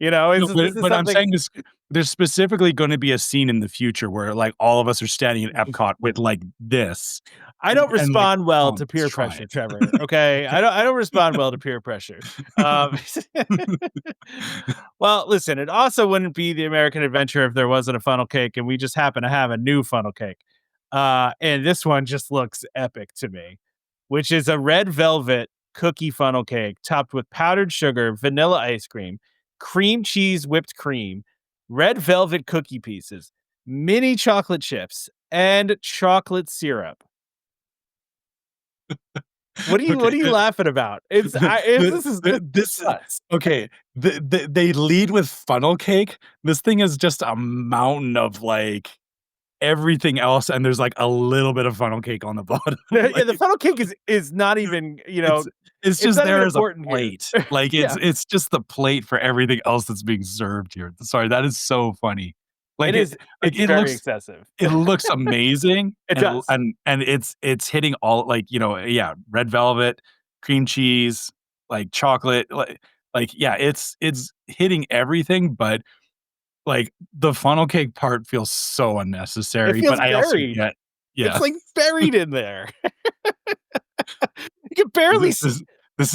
No, this is but I'm something. saying this, there's specifically gonna be a scene in the future where, like, all of us are standing at Epcot with, like, this, I don't and, like, respond well "Tom, to just peer try pressure, it." Trevor. Okay, I don't respond well to peer pressure. Um, well, listen, it also wouldn't be the American Adventure if there wasn't a funnel cake, and we just happen to have a new funnel cake. And this one just looks epic to me, which is a red velvet cookie funnel cake topped with powdered sugar, vanilla ice cream cheese whipped cream, red velvet cookie pieces, mini chocolate chips, and chocolate syrup. What Okay, are you laughing about? This is this nuts. okay, they lead with funnel cake. This thing is just a mountain of, like, everything else, and there's, like, a little bit of funnel cake on the bottom, Yeah, like, the funnel cake is not even, it's it's it's just not even there as a important here. plate. Like, Yeah, it's just the plate for everything else that's being served here. Sorry, that is so funny. it Like, it is. like, It's very excessive. it looks amazing, It does. and it's hitting all, like, yeah, red velvet, cream cheese, like, chocolate, yeah, it's hitting everything, but, like, the funnel cake part feels so It unnecessary, feels but I also buried. get, It's yeah. like buried in there. You can barely This see. is this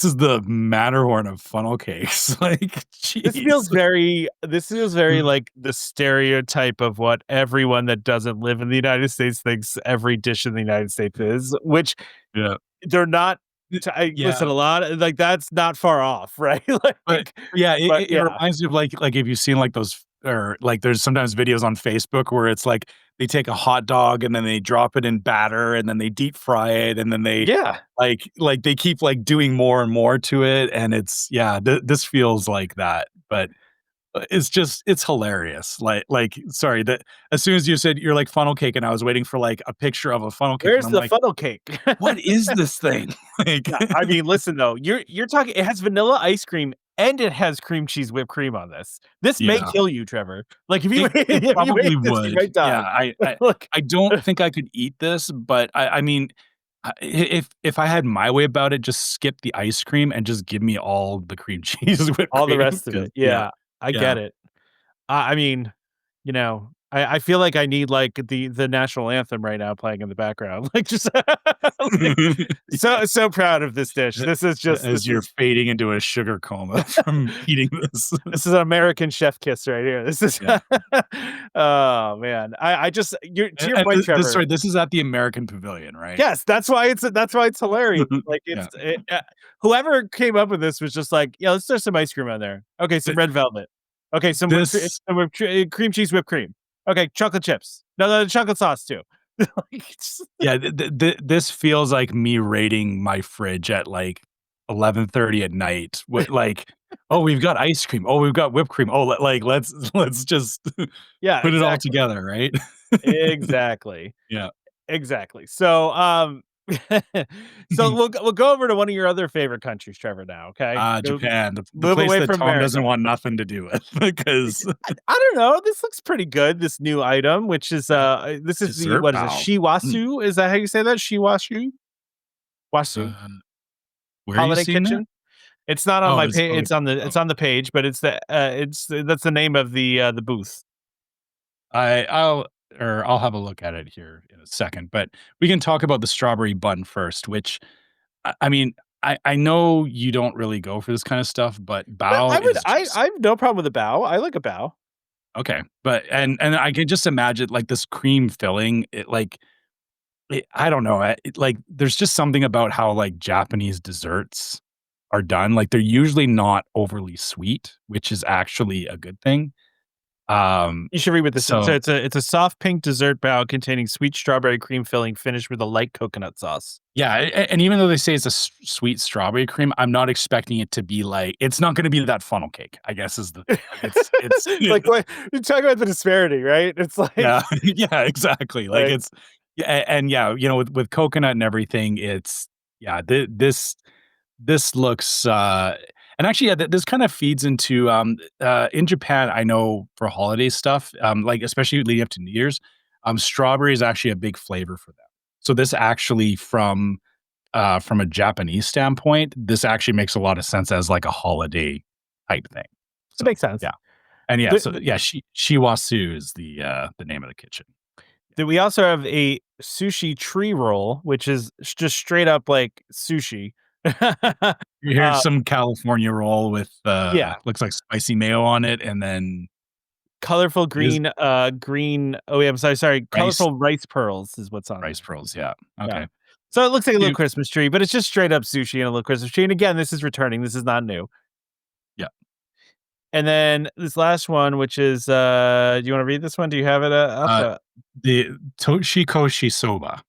is the Matterhorn of funnel cakes, like, jeez. This feels very like the stereotype of what everyone that doesn't live in the United States thinks every dish in the United States is, which Yeah. they're not. Yeah. Listen, a lot like that's not far off, right? But Like, yeah, but it yeah, reminds me of, like, if you've seen, like, those, or, like, there's sometimes videos on Facebook where it's like they take a hot dog and then they drop it in batter and then they deep fry it and then they, yeah. they keep, like, doing more and more to it, and it's, yeah, this feels like that, but it's hilarious. Sorry, that as soon as you said you're like funnel cake, and I was waiting for, like, a picture of a funnel cake, and Where's I'm the like, funnel cake? "What is this thing?" Like, Yeah, I mean, listen though, you're talking. It has vanilla ice cream and it has cream cheese whipped cream on this. This may yeah. kill you, Trevor. Like if you It if you probably ate this, you would. might Yeah, die. Look, I don't think I could eat this, but I mean, if I had my way about it, just skip the ice cream and just give me all the cream cheese whipped all the cream, rest of 'cause it. yeah, Yeah, I yeah. get it. I mean, I feel like I need like the national anthem right now playing in the background. Like just like, so proud of this dish. This is just As you're fading into a sugar coma from eating this. this is an American chef kiss right here. This is Yeah. oh man. I just to your And point, this Trevor. sorry, this is at the American Pavilion, right? Yes, that's why it's hilarious. Like whoever came up with this was just like, yeah, let's throw some ice cream on there. Okay, some Th red velvet. Okay, this cream cheese whipped cream. Okay, chocolate chips. No, chocolate sauce too. Like, yeah, this feels like me raiding my fridge at, like, 11:30 at night with, like, "Oh, we've got ice cream. Oh, we've got whipped cream. Oh, let's just yeah, put it all exactly. together," right? Exactly. Yeah. Exactly. So, so we'll go over to one of your other favorite countries, Trevor, now, okay? Japan, the Move place away that from Tom America. doesn't want nothing to do with because I don't know. This looks pretty good. This new item, which is this is the dessert what is it? bow. Mm. Shiwasu? Is that how you say that? Shiwasu? Wasu? Uh, where are you Holiday seeing that? Kitchen? It's not on Oh, my it's page. oh, It's on the page, but it's that's the name of the booth. I'll have a look at it here in a second, but we can talk about the strawberry bun first, which I mean, I know you don't really go for this kind of stuff, but But bao is just I have no problem with a bow. I like a bow. okay. But Yeah. and I can just imagine like this cream filling, I don't know, like there's just something about how like Japanese desserts are done. Like they're usually not overly sweet, which is actually a good thing. You should read what this is. So So it's a soft pink dessert bow containing sweet strawberry cream filling finished with a light coconut sauce. yeah, and even though they say it's a sweet strawberry cream, I'm not expecting it to be like it's not gonna be that funnel cake, I guess is the thing. Like it's Like what you talk about the disparity, right? It's like yeah, yeah, exactly. Like like it's yeah, and yeah, with coconut and everything, it's yeah, this looks and actually yeah, this kind of feeds into in Japan, I know for holiday stuff, like especially leading up to New Year's, strawberry is actually a big flavor for them. So this actually from a Japanese standpoint, this actually makes a lot of sense as like a holiday type thing. it So makes sense. yeah. And yeah, so The, yeah, Shiwasu is the name of the kitchen. we also have a sushi tree roll, which is just straight up like sushi. Here's uh, some California roll with yeah, looks like spicy mayo on it, and then colorful it is green. Oh yeah, I'm sorry. rice Colorful rice pearls is what's on rice there. pearls. Yeah. Yeah. Okay. So it looks like a little Dude, Christmas tree, but it's just straight up sushi and a little Christmas tree. And again, this is returning. This is not new. yeah. And then this last one, which is, do you want to read this one? Do you have it up? Uh, the Toshikoshi soba.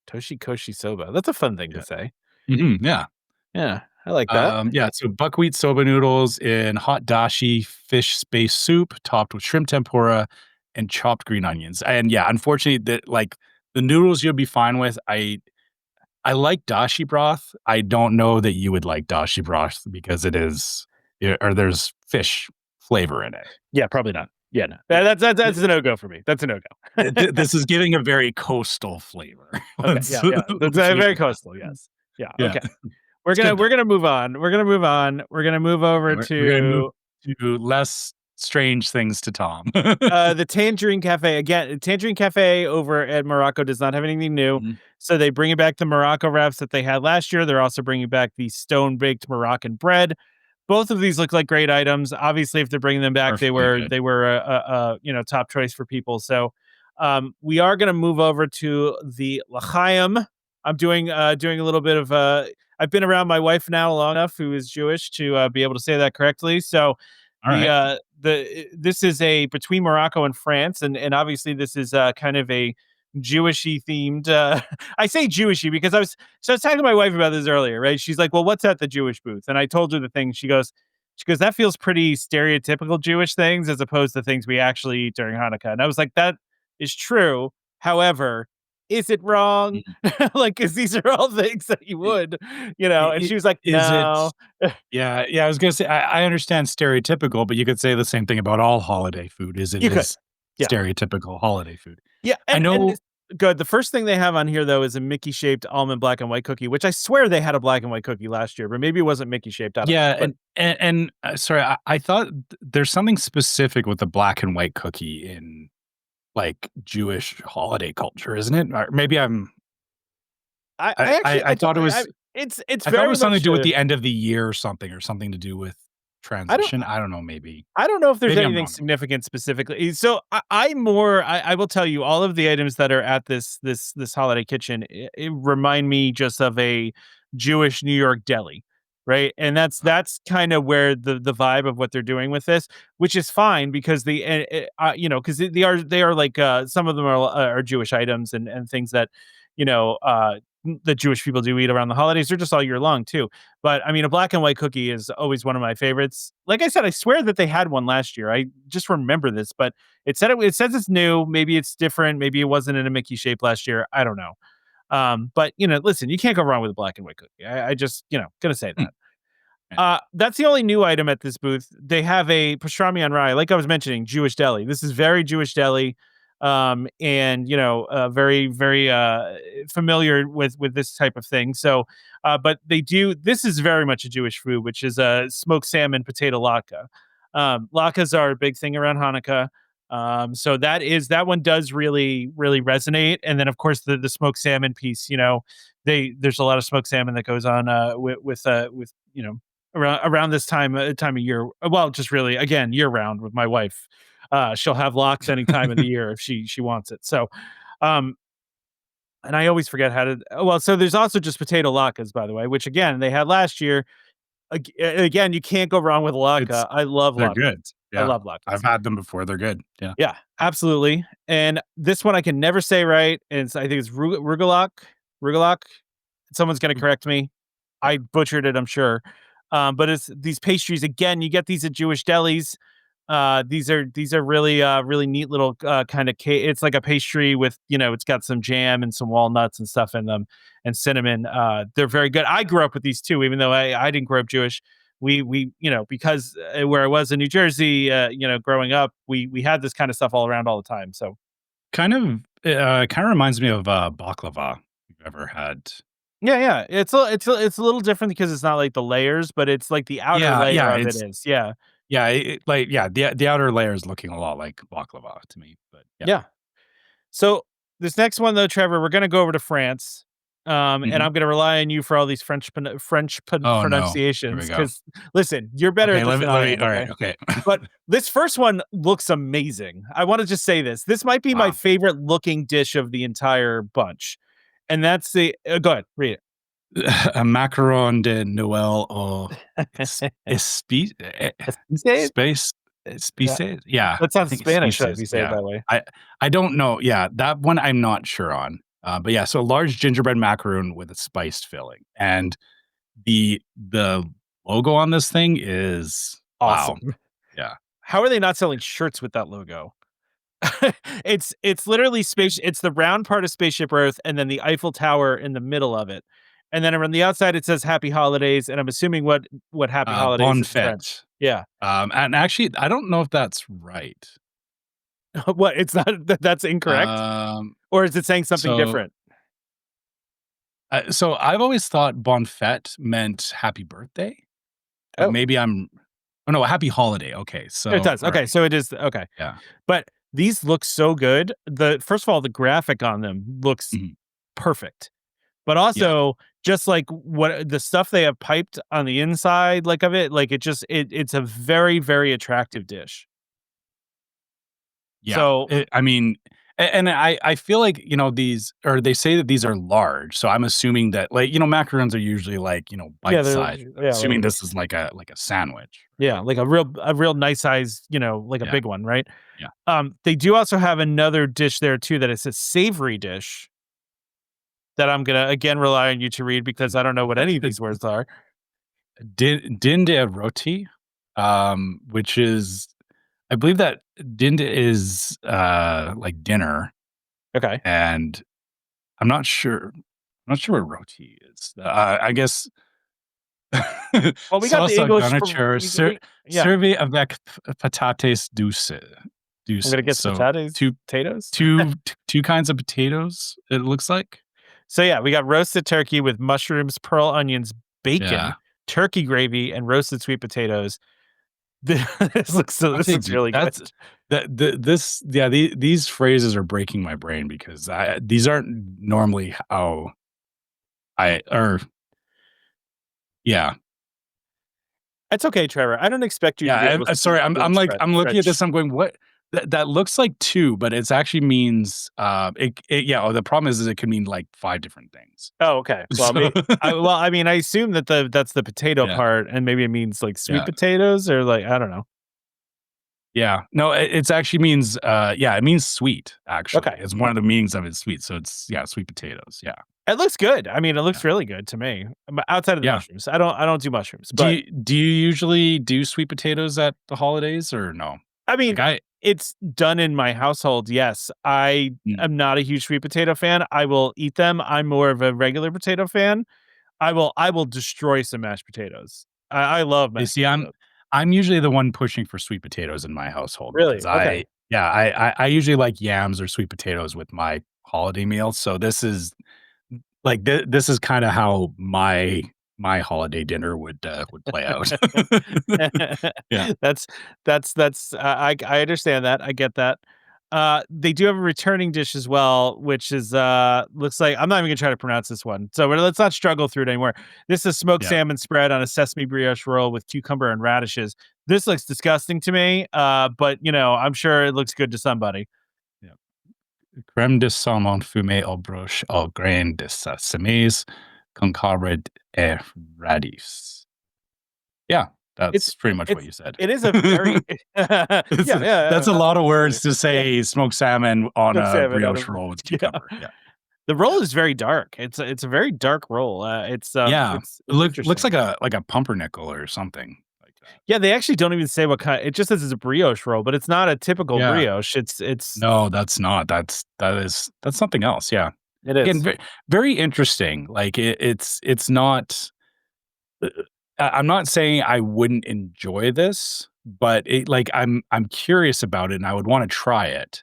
Toshikoshi soba. That's a fun thing to Yeah. say. Yeah. Yeah, I like that. Yeah, so buckwheat soba noodles in hot dashi fish space soup topped with shrimp tempura and chopped green onions. And yeah, unfortunately, the noodles you'll be fine with. I like dashi broth. I don't know that you would like dashi broth because it is or there's fish flavor in it. Yeah, probably not. Yeah, no. Yeah. That's a no-go for me. That's a no-go. This is giving a very coastal flavor. Okay, Let's yeah, yeah. That's let's leave very it at coastal, that. yes. Yeah, Yeah, okay. it's good We're though. gonna move on. We're gonna move on. We're gonna move over We're gonna move to to less strange things to Tom. the Tangerine Cafe. Again, Tangerine Cafe over at Morocco does not have anything new. Mhm. So they bring back the Morocco wraps that they had last year. They're also bringing back the stone-baked Moroccan bread. Both of these look like great items. Obviously, if they're bringing them back, Perfectly good. they were top choice for people. So we are going to move over to the L'chaim. I'm doing a little bit of I've been around my wife now long enough, who is Jewish, to be able to say that correctly. So Alright. this is a between Morocco and France, and obviously this is kind of a Jewishy themed. I say Jewishy because I was talking to my wife about this earlier, right? She's like, "Well, what's at the Jewish booth?" And I told her the thing. She goes, "That feels pretty stereotypical Jewish things as opposed to things we actually eat during Hanukkah." And I was like, "That is true. However, is it wrong? Mhm. Like, because these are all things that you would, you know." And I she was like, is it "No." yeah, I was gonna say, I understand stereotypical, but you could say the same thing about all holiday food, is it You could, is yeah. stereotypical holiday food. Yeah, I and know it's good. The first thing they have on here though is a Mickey-shaped almond black and white cookie, which I swear they had a black and white cookie last year, but maybe it wasn't Mickey-shaped, I don't know, yeah, but sorry, I thought there's something specific with the black and white cookie in like Jewish holiday culture, isn't it? Or maybe I actually, I thought it was it's I thought it very was something to much do with the end of the year or something to do with I don't transition. I don't know, maybe. I don't know if there's Maybe I'm anything wrong. significant specifically. So I will tell you all of the items that are at this holiday kitchen. It remind me just of a Jewish New York deli, right? And that's kind of where the vibe of what they're doing with this, which is fine because because they are like some of them are Jewish items and things that you know the Jewish people do eat around the holidays. They're just all year long too. But I mean, a black and white cookie is always one of my favorites. Like I said, I swear that they had one last year. I just remember this, but it says it's new. Maybe it's different. Maybe it wasn't in a Mickey shape last year. I don't know. But listen, you can't go wrong with a black and white cookie. I just, gonna say Hmm, that. yeah. That's the only new item at this booth. They have a pastrami on rye, like I was mentioning, Jewish deli. This is very Jewish deli, and very very familiar with this type of thing. So, but they do. This is very much a Jewish food, which is a smoked salmon potato latke. Latkes are a big thing around Hanukkah. So that one does really really resonate. And then of course the smoked salmon piece. There's a lot of smoked salmon that goes on with around this time of year. Well, just really again year round with my wife. She'll have locks any time of the year if she wants it. So, um, and I always forget how to. Well, so there's also just potato latkes, by the way, which again they had last year. Again, you can't go wrong with It's latke. I love they're latkes. good. I Yeah. love I've latkes. had them before. They're good. Yeah. Yeah, absolutely. And this one I can never say right. And I think it's rugelach. Rugelach. Someone's going to correct me. I butchered it, I'm sure. But it's these pastries again. You get these at Jewish delis. These are really really neat little kind of cake. It's like a pastry with it's got some jam and some walnuts and stuff in them and cinnamon. They're very good. I grew up with these too, even though I didn't grow up Jewish. We because where I was in New Jersey, growing up, we had this kind of stuff all around all the time. So Kind of reminds me of baklava. You've ever had? yeah, it's a little different because it's not like the layers, but it's like the outer Yeah, layer yeah. of it is. Yeah. The outer layer is looking a lot like baklava to me, but yeah. Yeah. So this next one though, Trevor, we're gonna go over to France. And Mhm. I'm gonna rely on you for all these Oh no, here we pronunciations. go. Because listen, you're better Okay, at this than I let me. am. All right, Okay, okay. but this first one looks amazing. I want to just say this. This might be my Wow. favorite looking dish of the entire bunch, and that's the. Go ahead, read A macaron de Noël au it. Say space yeah, species? Yeah, that I sounds think Spanish if species, you say it yeah. that way. I I don't know, yeah, that one I'm not sure on. But yeah, so a large gingerbread macaroon with a spiced filling, and the logo on this thing is wow. Awesome. Yeah. How are they not selling shirts with that logo? It's literally space. It's the round part of Spaceship Earth, and then the Eiffel Tower in the middle of it, and then around the outside it says Happy Holidays, and I'm assuming what Happy Holidays Bon is French. fête. Yeah. And actually, I don't know if that's right. What? It's not that's incorrect, Um, or is it saying something so different? so I've always thought bon fête meant happy birthday, but Oh, maybe I'm oh, no, happy holiday. Okay, it so does. Okay, alright, so it is okay. yeah. But these look so good. The first of all, the graphic on them looks Mhm, perfect. But yeah, also just like what the stuff they have piped on the inside like of it, like it's a very, very attractive dish. yeah. So I mean, and I feel like, these or they say that these are large, so I'm assuming that, like, macarons are usually, like, yeah, they're bite-sized. I'm yeah, assuming this is like a sandwich, yeah, right? like a real nice size, like a Yeah, big one, right? yeah. They do also have another dish there too that is a savory dish that I'm gonna again rely on you to read because I don't know what any of these words are. Dinde roti, which is I believe that dinde is, like dinner, Okay. and I'm not sure what roti is. I guess Well, we got the sauce à English for garniture yeah. servi avec patates I'm douces. gonna get So potatoes. two kinds of potatoes, it looks like. So yeah, we got roasted turkey with mushrooms, pearl onions, bacon, Yeah. turkey gravy, and roasted sweet potatoes. This looks really good. That's this yeah, these phrases are breaking my brain because these aren't normally how I or yeah. It's okay, Trevor. I don't expect you to be Yeah, able I'm sorry. to I'm like I'm looking at stretch. this. I'm going, what? That looks like two, but it's actually means yeah. Oh, the problem is it could mean like five different things. Oh, okay. Well, So I mean, I assume that that's the potato yeah, part, and maybe it means like sweet yeah, potatoes or like I don't know. yeah. No, it's actually means yeah, it means sweet. Actually, Okay, it's one of the meanings of it. Sweet, so it's yeah, sweet potatoes. Yeah, it looks good. I mean, it yeah, looks really good to me. Outside of the yeah. mushrooms, I don't do mushrooms, but Do you usually do sweet potatoes at the holidays or no? I mean, Like I it's done in my household. Yes, I mm, am not a huge sweet potato fan. I will eat them. I'm more of a regular potato fan. I will destroy some mashed potatoes. I love you mashed see, potatoes. I'm usually the one pushing for sweet potatoes in my household because Really? Okay. I usually like yams or sweet potatoes with my holiday meals. So this is like this is kind of how my holiday dinner would play out. Yeah, That's I understand that. I get that. They do have a returning dish as well, which is looks like I'm not even gonna try to pronounce this one. So let's not struggle through it anymore. This is smoked yeah, salmon spread on a sesame brioche roll with cucumber and radishes. This looks disgusting to me, but I'm sure it looks good to somebody. yeah. Crème de saumon fumée au broche au grain de semis, concombre et radis. Yeah, It's that's pretty much what it's you said. it is a very yeah, That's a yeah, lot of words absolutely. to Yeah, say smoked salmon on smoked a salmon out brioche of roll with yeah. cucumber. Yeah. The roll is very dark. It's a very dark roll. Yeah. It It's looks interesting. like a pumpernickel or something like that. Yeah, they actually don't even say what kind. It just says it's a brioche roll, but it's not a typical Yeah. brioche. It's No, that's not. That's something else. Yeah. it Again, is. very interesting. Like it's not uh, I'm not saying I wouldn't enjoy this, but it like I'm curious about it and I would want to try it.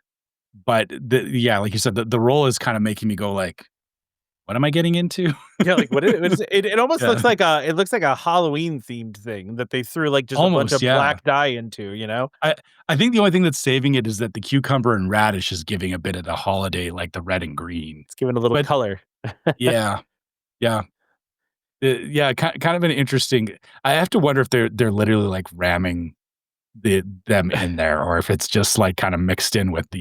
But yeah, like you said, the role is kind of making me go like, what am I getting into? Yeah, like what is it? It almost Yeah. looks like a Halloween themed thing that they threw like just a bunch Almost, of yeah. black dye into. I I think the only thing that's saving it is that the cucumber and radish is giving a bit of the holiday, like the red and green. It's giving a little But color. yeah, yeah. Yeah, kind of an interesting I have to wonder if they're literally, like, ramming them in there or if it's just, like, kinda mixed in with the,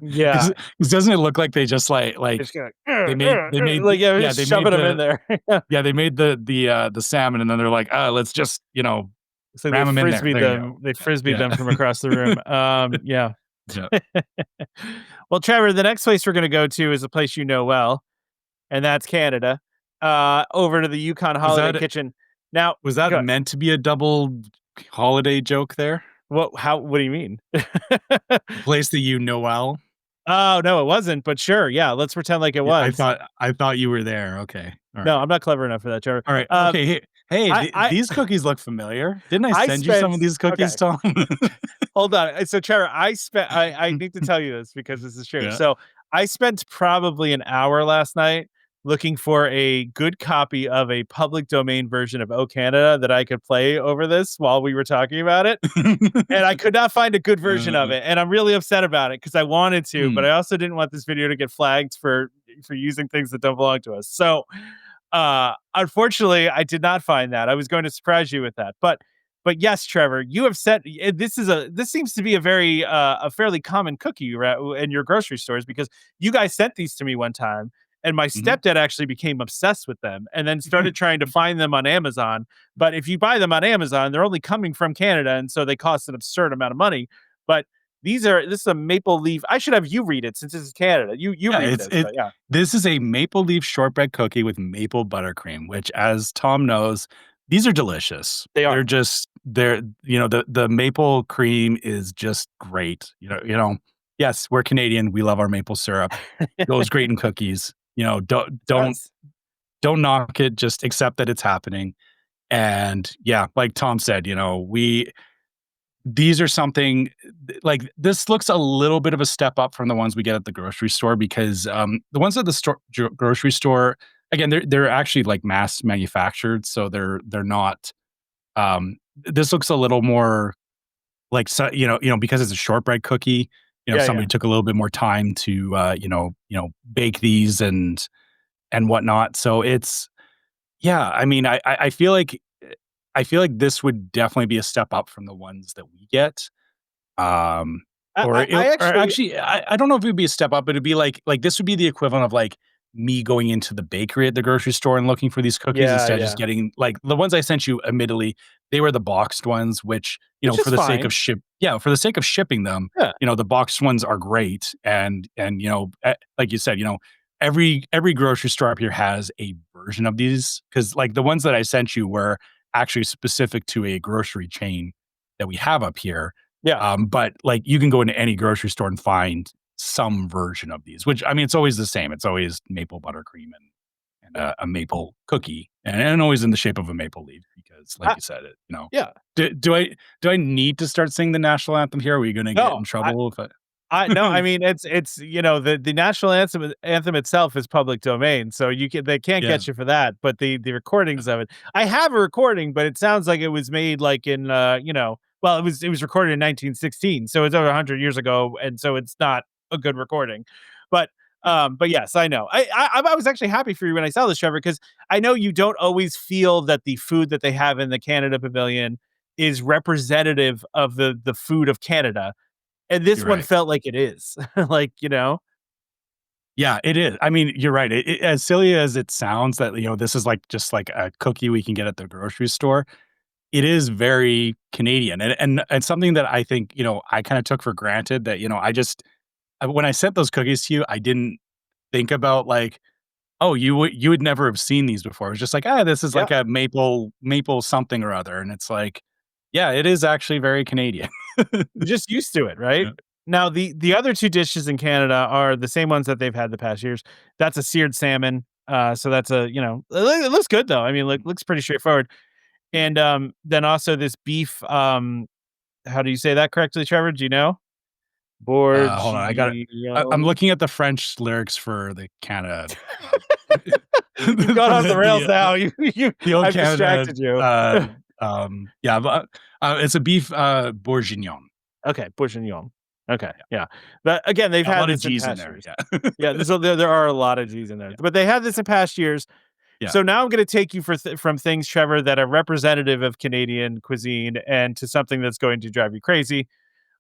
Yeah, 'cause doesn't it look like they just, like it's gonna they made like yeah, yeah, just shoving them in there. yeah, they made the salmon and then they're like, "Oh, let's just, So ram them in there. There you go." they frisbeed Yeah, them from across the room. Yeah. yeah. Well, Trevor, the next place we're gonna go to is a place you know well, and that's Canada. Over to the Yukon Was Holiday that Kitchen. Now, was that go meant to be a double holiday joke there? what do you mean? The place that you know well? Oh, no, it wasn't, but sure, yeah, let's pretend like it Yeah, was. I thought you were there. Okay. No, Alright. I'm not clever enough for that, Trevor. Alright. Okay, hey, I I these cookies look familiar. Didn't I I send you some spent of these okay. cookies, Tom? Hold on. So Trevor, I need to tell you this because this is true. Yeah. So I spent probably an hour last night looking for a good copy of a public domain version of O Canada that I could play over this while we were talking about it. And I could not find a good version of Uh, it. And I'm really upset about it because I wanted to, but hmm. I also didn't want this video to get flagged for using things that don't belong to us. So unfortunately, I did not find that. I was going to surprise you with that. But yes, Trevor, you have said this seems to be a fairly common cookie in your grocery stores because you guys sent these to me one time and my Mhm. stepdad actually became obsessed with them and then started trying to find them on Amazon. But if you buy them on Amazon, they're only coming from Canada and so they cost an absurd amount of money. But this is a maple leaf. I should have you read it since this is Canada. You Yeah, read this, but yeah, this is a maple leaf shortbread cookie with maple buttercream, which as Tom knows, these are delicious. they are. The maple cream is just great. Yes, we're Canadian. We love our maple syrup. Goes great in cookies. It does. Don't knock it, just accept that it's happening. And yeah, like Tom said, these are something like this looks a little bit of a step up from the ones we get at the grocery store because the ones at the grocery store, again, they're actually like mass manufactured, so they're not this looks a little more like, so, because it's a shortbread cookie, Yeah, somebody yeah. took a little bit more time to, bake these and whatnot. So it's, yeah, I mean, I feel like this would definitely be a step up from the ones that we get. Um, I or actually actually, I don't know if it would be a step up, but it'd be like this would be the equivalent of like me going into the bakery at the grocery store and looking for these cookies yeah, instead of yeah. just getting like the ones I sent you. Admittedly, they were the boxed ones, which Which for is the sake of fine. for the sake of shipping them, Yeah. the boxed ones are great, and like you said, every grocery store up here has a version of these because like the ones that I sent you were actually specific to a grocery chain that we have up here. Yeah. But like you can go into any grocery store and find some version of these, which I mean, it's always the same. It's always maple buttercream and a maple cookie, and always in the shape of a maple leaf because, like I you said, yeah. do I need to start singing the national anthem here? Are we going to get in No, trouble if I no, I? I mean it's the national anthem itself is public domain, so they can't Yeah. get you for that. But the recordings of it, I have a recording, but it sounds like it was made like in well, it was recorded in 1916, so it's over 100 years ago, and so it's not a good recording. But but yes, I know. I was actually happy for you when I saw this, Trevor, because I know you don't always feel that the food that they have in the Canada Pavilion is representative of the food of Canada, and this You're one right. felt like it is. Like, you know? Yeah, it is. I mean, you're right. As silly as it sounds that this is like just like a cookie we can get at the grocery store. It is very Canadian, and something that I think, I kinda took for granted that, when I sent those cookies to you, I didn't think about, like, "Oh, you would never have seen these before." It was just like, "Ah, this is Yeah, like a maple something or other," and it's like, yeah, it is actually very Canadian. you're just used to it, right? Yeah. Now, the other 2 dishes in Canada are the same ones that they've had the past years. That's a seared salmon, so that's it looks good though. I mean, looks pretty straightforward. And, then also this beef, how do you say that correctly, Trevor? Do you know? Hold on, I'm Bourguignon. looking at the French lyrics for the Canada, You've gone off the rails the now. the old I've Canada, distracted you. yeah, but, it's a beef, bourguignon. Okay, bourguignon. Okay, Yeah, yeah. But again, they've yeah, a had lot of this in G's in past there, years. yeah. Yeah, there are a lot of G's in there, Yeah, but they had this in past years. yeah, So now I'm going to take you from things, Trevor, that are representative of Canadian cuisine, and to something that's going to drive you crazy,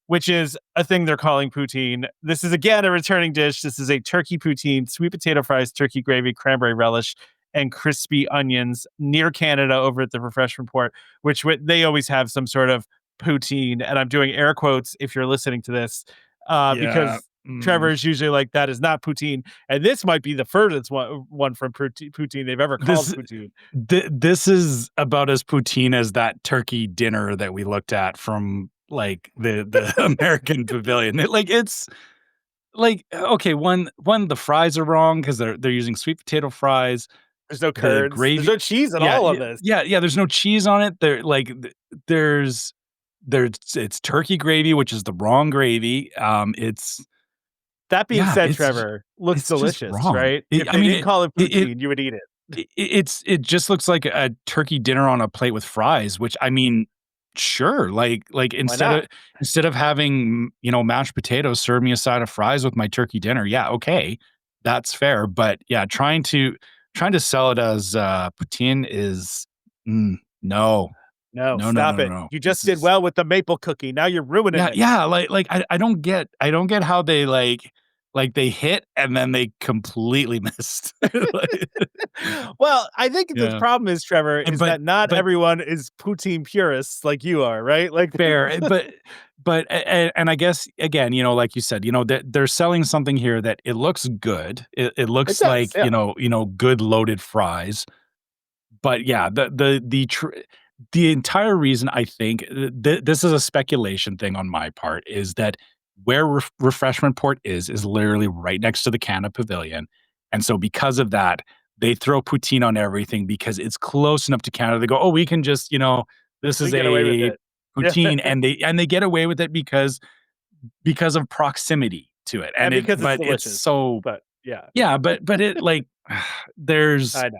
which is a thing they're calling poutine. This is again a returning dish. This is a turkey poutine, sweet potato fries, turkey gravy, cranberry relish, and crispy onions near Canada over at the Refreshment Port, which they always have some sort of poutine. And I'm doing air quotes if you're listening to this, yeah, because Trevor is usually like, that is not poutine. And this might be the furthest one from poutine they've ever called this poutine. this is about as poutine as that turkey dinner that we looked at from, like, the American Pavilion. It's like, okay, the fries are wrong because they 'cause they're using sweet potato fries. There's no The curds. There's gravy no cheese at yeah, all on yeah, this. yeah, yeah, there's no cheese on it. There's it's turkey gravy, which is the wrong gravy. That being Yeah, said, Trevor, looks it's just delicious, wrong. right? If I they mean, didn't call it it poutine, you would eat it. it just looks like a turkey dinner on a plate with fries, which I mean, sure, like Why not? instead of having, mashed potatoes, serve me a side of fries with my turkey dinner. Yeah, okay, that's fair. But yeah, trying to sell it as poutine is no, No, no, no, stop no, it. no. You This just did is well with the maple cookie. Now you're ruining yeah, it. yeah. I don't get how they like they hit and then they completely missed. Like, Well, I think the yeah. problem is, Trevor, And is that not but everyone is poutine purists like you are, right? Like, fair, and I guess again, like you said, they're selling something here that it looks good. It it looks does, like, yeah. good loaded fries. But yeah, the entire reason I think this is a speculation thing on my part is that where Refreshment Port is literally right next to the Canada Pavilion, and so because of that, they throw poutine on everything because it's close enough to Canada. They go, oh, we can just this We is get away with a it. Yeah. poutine, and they get away with it because of proximity to it, And because it's but it's delicious. so But yeah, yeah, but it like there's I know.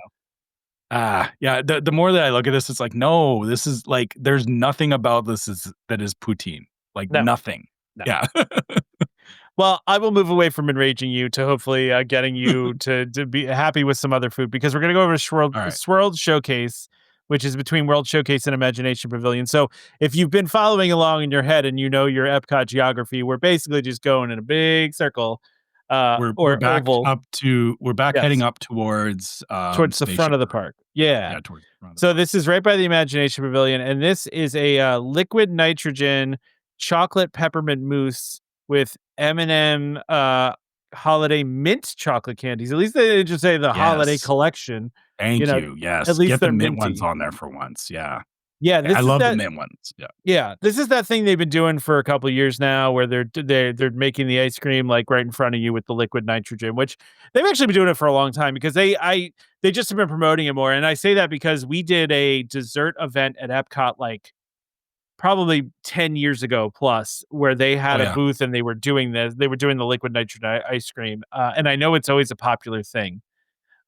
Yeah. The more that I look at this, it's like, no, this is like, there's nothing about this that is poutine. Like No, nothing. no. Yeah. Well, I will move away from enraging you to hopefully getting you to be happy with some other food because we're going to go over to All right. Swirled Showcase, which is between World Showcase and Imagination Pavilion. So if you've been following along in your head and you know your Epcot geography, we're basically just going in a big circle We're or back oval. we're back heading Yes, up towards towards the front Spaceship of the Earth. park. Yeah. Yeah, towards the front of the So park. this is right by the Imagination Pavilion, and this is a liquid nitrogen chocolate peppermint mousse with M&M holiday mint chocolate candies. At least they just say the holiday Yes. collection. You Thank know, you. at Yes. least Get the they're mint ones minty. on there for once. Yeah. Yeah, I this is love the that. mint ones. Yeah. Yeah, this is that thing they've been doing for a couple of years now, where they're making the ice cream like right in front of you with the liquid nitrogen, which they've actually been doing it for a long time because they just have been promoting it more. And I say that because we did a dessert event at Epcot like probably 10 years ago plus, where they Oh had a yeah. booth and they were doing this. They were doing the liquid nitrogen ice cream, and I know it's always a popular thing.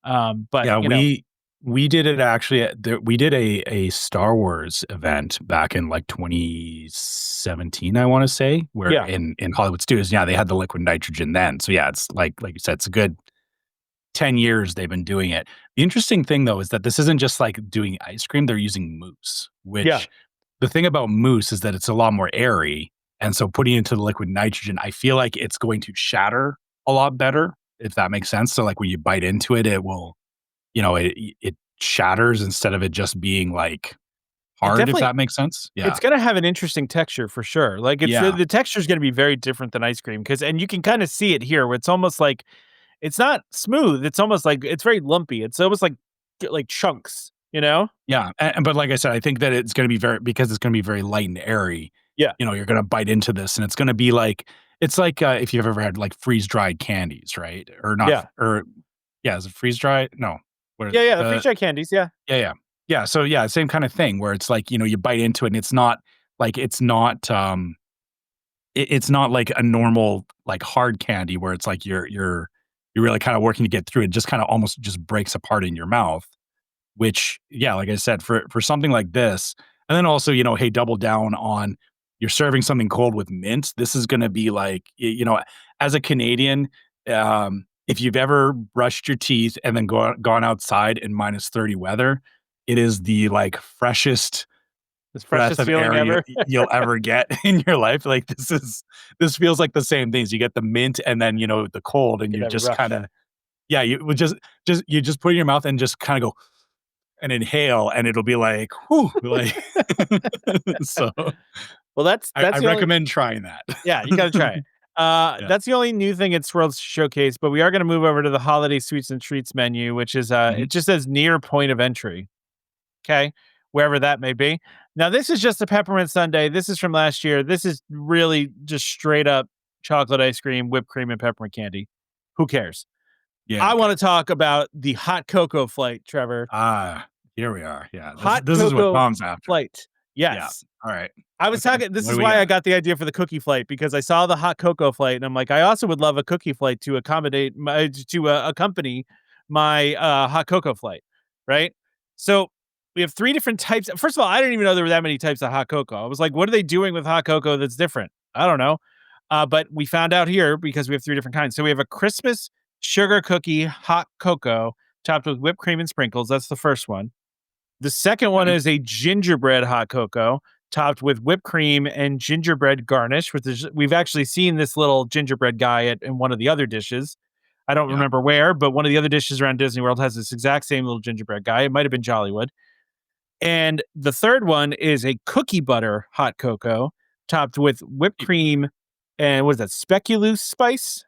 But Yeah, you know, we did it actually we did a Star Wars event back in like 2017, I want to say, where yeah, in Hollywood Studios, yeah, they had the liquid nitrogen then. So yeah, it's like you said, it's a good 10 years they've been doing it. The interesting thing though is that this isn't just like doing ice cream, they're using mousse, yeah, which the thing about mousse is that it's a lot more airy. And so putting it into the liquid nitrogen, I feel like it's going to shatter a lot better, if that makes sense. So like when you bite into it, it will, it shatters instead of it just being like it hard, if definitely that makes sense. Yeah. it's gonna have an interesting texture for sure. Like it's Yeah. the texture is gonna be very different than ice cream and you can kind of see it here where it's almost like it's not smooth. It's almost like it's very lumpy. It's almost like chunks, you know? Yeah. But like I said, I think that it's going to be because it's going to be very light and airy. Yeah. You're going to bite into this and it's going to be like, it's like if you've ever had like freeze dried candies, right? Or not, Yeah. or yeah, is it freeze dried? No. What are Yeah, yeah. The freeze dried candies. Yeah. yeah, yeah. Yeah. So yeah, same kind of thing where it's like, you bite into it and it's not like, it's not like a normal, like hard candy where it's like you're really kind of working to get through it. Just kind of almost just breaks apart in your mouth, which, yeah, like I said, for something like this, and then also, hey, double down on you're serving something cold with mint. This is going to be like, as a Canadian, if you've ever brushed your teeth and then gone outside in -30 weather, it is the like freshest This breath freshest of feeling air ever. you'll ever get in your life. Like this feels like the same things. You get the mint and then, the cold, and Get you that just kind rush. of, yeah, you would just put it in your mouth and just kind of go and inhale, and it'll be like, whew, like, so Well, that's I that's the only recommend trying that. yeah, you gotta try it. Yeah. That's the only new thing at Swirl's Showcase, but we are gonna move over to the holiday sweets and treats menu, which is Mhm. it just says near point of entry. Okay. Wherever that may be. Now, this is just a peppermint sundae. This is from last year. This is really just straight up chocolate ice cream, whipped cream, and peppermint candy. Who cares? Yeah, I okay. want to talk about the hot cocoa flight, Trevor. Here we are. Yeah, Hot this is what cocoa Tom's after. flight. Yeah. Yes. All right. I was Okay. talking. This What do is we why I got? got the idea for the cookie flight because I saw the hot cocoa flight, and I'm like, I also would love a cookie flight to accompany my hot cocoa flight, right? So we have three different types. First of all, I didn't even know there were that many types of hot cocoa. I was like, what are they doing with hot cocoa that's different? I don't know. But we found out here because we have three different kinds. So we have a Christmas sugar cookie hot cocoa topped with whipped cream and sprinkles. That's the first one. The second one Okay. is a gingerbread hot cocoa topped with whipped cream and gingerbread garnish. We've actually seen this little gingerbread guy in one of the other dishes. I don't Yeah. remember where, but one of the other dishes around Disney World has this exact same little gingerbread guy. It might have been Jollywood. And the third one is a cookie butter hot cocoa topped with whipped cream and what is that, speculoos spice?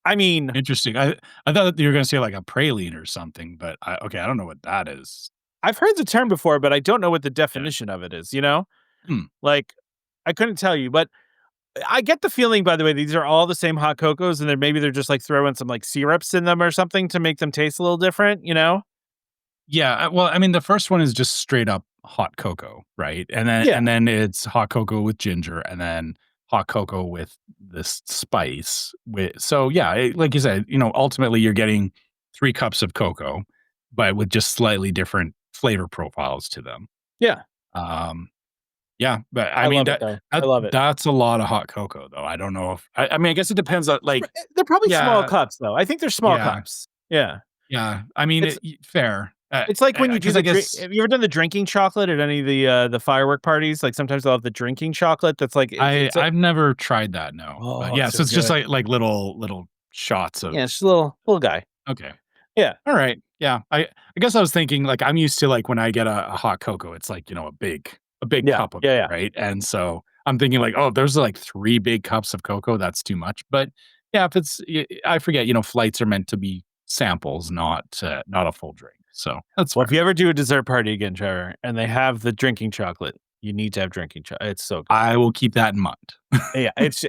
I mean, Interesting. I thought that you were gonna say like a praline or something, but okay, I don't know what that is. I've heard the term before, but I don't know what the Yeah. definition of it is, you know? Hmm. Like, I couldn't tell you, but I get the feeling, by the way, these are all the same hot cocos, and they're just like throwing some like syrups in them or something to make them taste a little different, you know? Yeah, well, I mean, the first one is just straight up hot cocoa, right? Yeah. And then it's hot cocoa with ginger, and then hot cocoa with this spice. So yeah, like you said, ultimately you're getting 3 cups of cocoa, but with just slightly different flavor profiles to them. Yeah. Um, yeah, but I I mean love it, though. I that love it. that's a lot of hot cocoa, though. I don't know if I mean, I guess it depends on like, They're probably small yeah, cups, though. I think they're small yeah, cups. Yeah. yeah. I mean, It's fair. it's like when you do Because I the drink. guess Have you ever done the drinking chocolate at any of the firework parties? Like, sometimes they'll have the drinking chocolate that's like it's a I've never tried that, no. But oh, yeah, it's so so it's just good. like little shots Yeah, of it's just a little guy. okay. Yeah. All right. Yeah. I guess I was thinking like I'm used to like when I get a hot cocoa, it's like, a big Yeah. cup of Yeah, it, yeah. right? And so I'm thinking like, oh, there's like 3 big cups of cocoa, that's too much. But yeah, if I forget, flights are meant to be samples, not a full drink. So that's Well, if fair. you ever do a dessert party again, Trevor, and they have the drinking chocolate, you need to have drinking chocolate. It's so good. I will keep that in mind. Yeah, it's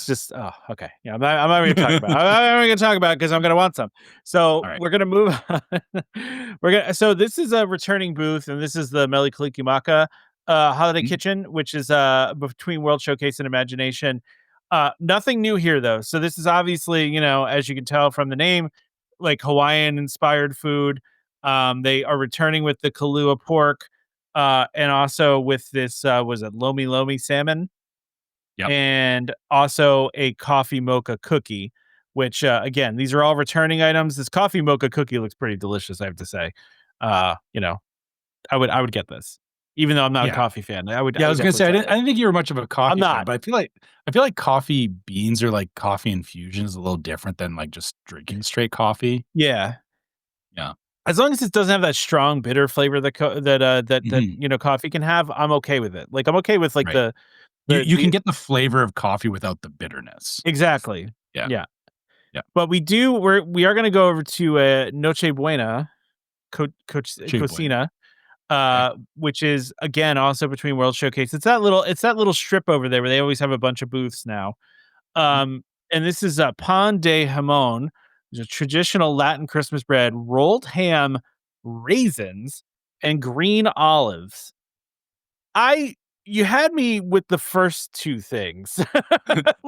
just oh, okay. Yeah, I'm not even gonna talk about it. I'm not even gonna talk about it because I'm gonna want some. So All right. we're gonna move on. So this is a returning booth, and this is the Mele Kalikimaka Holiday Mhm. Kitchen, which is between World Showcase and Imagination. Nothing new here though. So this is obviously, as you can tell from the name, like Hawaiian inspired food. They are returning with the Kalua pork, and also with this was it Lomi Lomi salmon, Yep. and also a coffee mocha cookie, which again, these are all returning items. This coffee mocha cookie looks pretty delicious, I have to say. uh you know I would get this even though I'm not a Yeah. coffee fan. I would Yeah, I I would was gonna definitely say try I this. didn't think you were much of a I'm coffee fan, not. but I feel like coffee beans or like coffee infusion is a little different than like just drinking straight coffee. Yeah, Yeah. as long as it doesn't have that strong bitter flavor that Mhm. coffee can have, I'm okay with it. Like, I'm okay with like Right. the You the you can the get the flavor of coffee without the bitterness. exactly. Yeah. Yeah, Yeah. but we are going to go over to Noche Buena Che bueno. Cocina, Okay. which is again also between World Showcase. It's that little strip over there where they always have a bunch of booths now. Mhm. And this is pan de jamon, which is a traditional Latin Christmas bread, rolled ham, raisins, and green olives. I You had me with the first two things.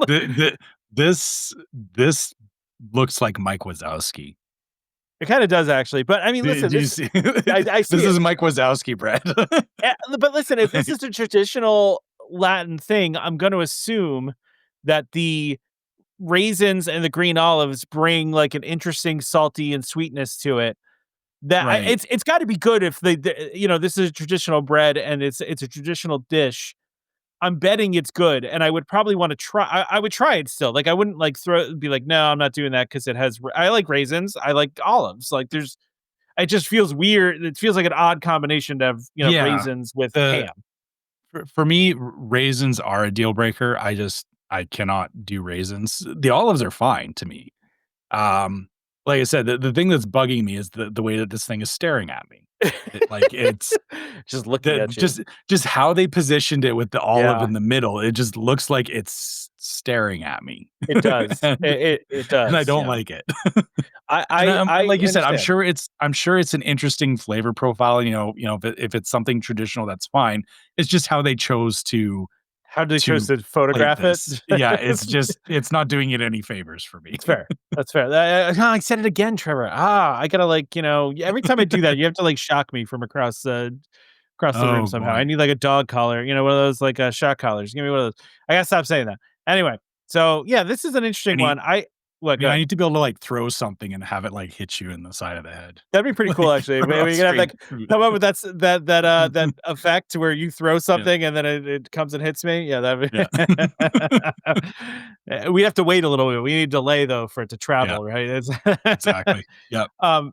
The this looks like Mike Wazowski. It kind of does actually, but I mean, listen, Do you this see? I see This it. is Mike Wazowski bread. But listen, if this is a traditional Latin thing, I'm going to assume that the raisins and the green olives bring like an interesting salty and sweetness to it. Right. It's got to be good if this is a traditional bread and it's a traditional dish. I'm betting it's good, and I would probably want to try. I would try it still. Like, I wouldn't like be like, no, I'm not doing that because it has. I like raisins. I like olives. Like, it just feels weird. It feels like an odd combination to have Yeah. raisins with The ham. for me, raisins are a deal breaker. I cannot do raisins. The olives are fine to me. Um, like I said, the thing that's bugging me is the way that this thing is staring at me. It's Just looking the at you. just how they positioned it with the olive Yeah, in the middle. It just looks like it's staring at me, it does. It and I does. don't Yeah, like it. I And I like you said, I'm understand. sure it's an interesting flavor profile. If it's something traditional, that's fine. It's just how they chose How they chose to to plate photograph it. this. Yeah, it's not doing it any favors for me. It's fair. That's fair. I said it again, Trevor. I gotta every time I do that, you have to like shock me from across the room Oh somehow. I boy. need like a dog collar, one of those like shock collars. Give me one of those. I gotta stop saying that. Anyway, so yeah, this is an I interesting need one. What? I mean, I Good. need to be able to like throw something and have it like hit you in the side of the head. That'd be pretty cool, Like actually. Maybe you across can have straight like through. come up with that effect where you throw Yeah. something and then it comes and hits me. Yeah, that. Yeah. We have to wait a little bit. We need delay though for it to Yeah, travel, right? It's exactly. Yep. um.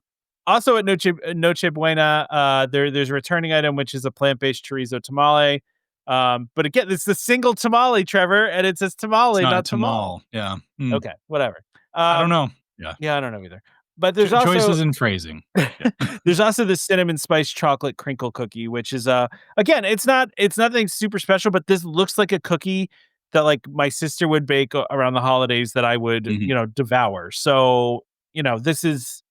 Also at Noche Buena, there's a returning item which is a plant-based chorizo tamale. But again, it's the single tamale, Trevor, and it says It's tamale, not a not tamal. tamal. Yeah. Hmm. Okay, whatever. I don't Um, know. Yeah. yeah, I don't know either. But there's also Choices in phrasing. Yeah. there's also the cinnamon spice chocolate crinkle cookie, which is again, it's nothing super special, but this looks like a cookie that like my sister would bake around the holidays that I would, Mhm. devour. So, this is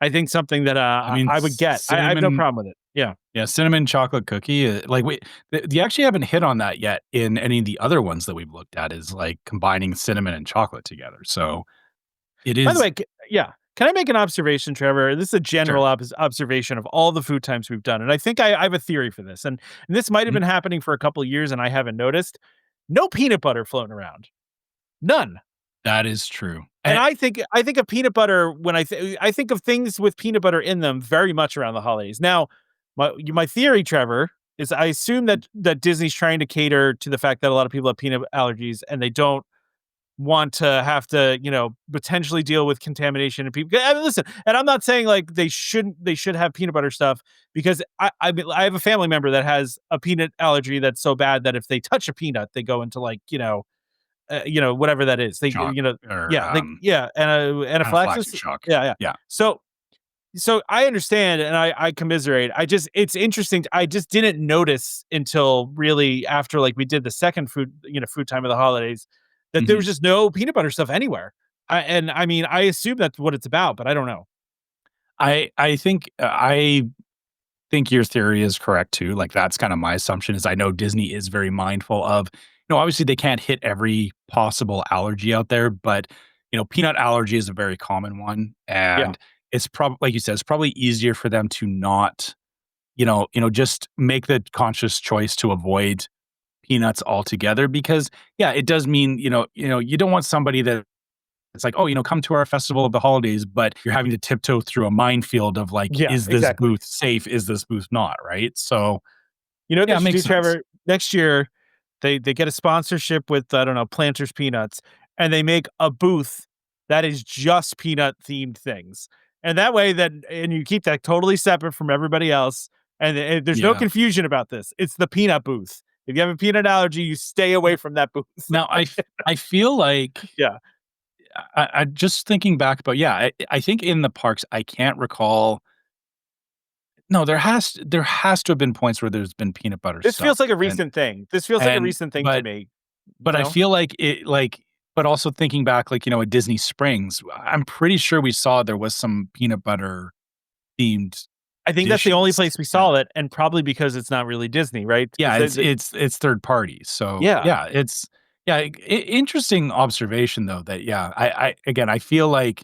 I think something that I mean, I would get. I have no cinnamon problem with it. Yeah. yeah, cinnamon chocolate cookie, like, wait, you actually haven't hit on that yet in any of the other ones that we've looked at is, like, combining cinnamon and chocolate together, so it By the is way, yeah. Can I make an observation, Trevor? This is a Sure. general observation of all the food times we've done, and I think I have a theory for this. And this might have Mhm. been happening for a couple of years, and I haven't noticed. No peanut butter floating around, none. That is true. And I think of peanut butter when I think of things with peanut butter in them very much around the holidays. Now, my theory, Trevor, is I assume that Disney's trying to cater to the fact that a lot of people have peanut allergies and they don't want to have to, potentially deal with contamination and people. I mean, listen, and I'm not saying like they should have peanut butter stuff because I have a family member that has a peanut allergy that's so bad that if they touch a peanut, they go into like, whatever that is. They, Shock or, yeah, like, yeah, and anaphylactic anaphylaxis. shock. Yeah, yeah. Yeah. So I understand and I commiserate. It's interesting. I just didn't notice until really after like we did the second food time of the holidays that there Mhm. was just no peanut butter stuff anywhere. And I mean, I assume that's what it's about, but I don't know. I think your theory is correct too. Like that's kind of my assumption is I know Disney is very mindful of, obviously they can't hit every possible allergy out there, but peanut allergy is a very common one. Yeah. And it's probably, like you said, it's probably easier for them to not, just make the conscious choice to avoid peanuts altogether because yeah, it does mean, you don't want somebody that it's like, oh, come to our festival of the holidays, but you're having to tiptoe through a minefield of like, Yeah, is this exactly. booth safe? Is this booth not? Right. So, You know what they yeah, it should do, makes sense. Trevor? Next year, they get a sponsorship with, I don't know, Planters Peanuts, and they make a booth that is just peanut themed things. And that way and you keep that totally separate from everybody else. And there's no Yeah. confusion about this. It's the peanut booth. If you have a peanut allergy, you stay away from that booth. Now, I feel like Yeah. I just thinking back, but yeah, I think in the parks, I can't recall. No, there has to have been points where there's been peanut butter This stuff, feels like a and recent thing. This feels like a and recent thing to but me, but you I know? feel like but also thinking back, like at Disney Springs, I'm pretty sure we saw there was some peanut butter themed I think that's the only dishes. place we Yeah. saw it, and probably because it's not really Disney, right? Yeah, Because it's third party. So, yeah. yeah, interesting observation though that yeah, I again, I feel like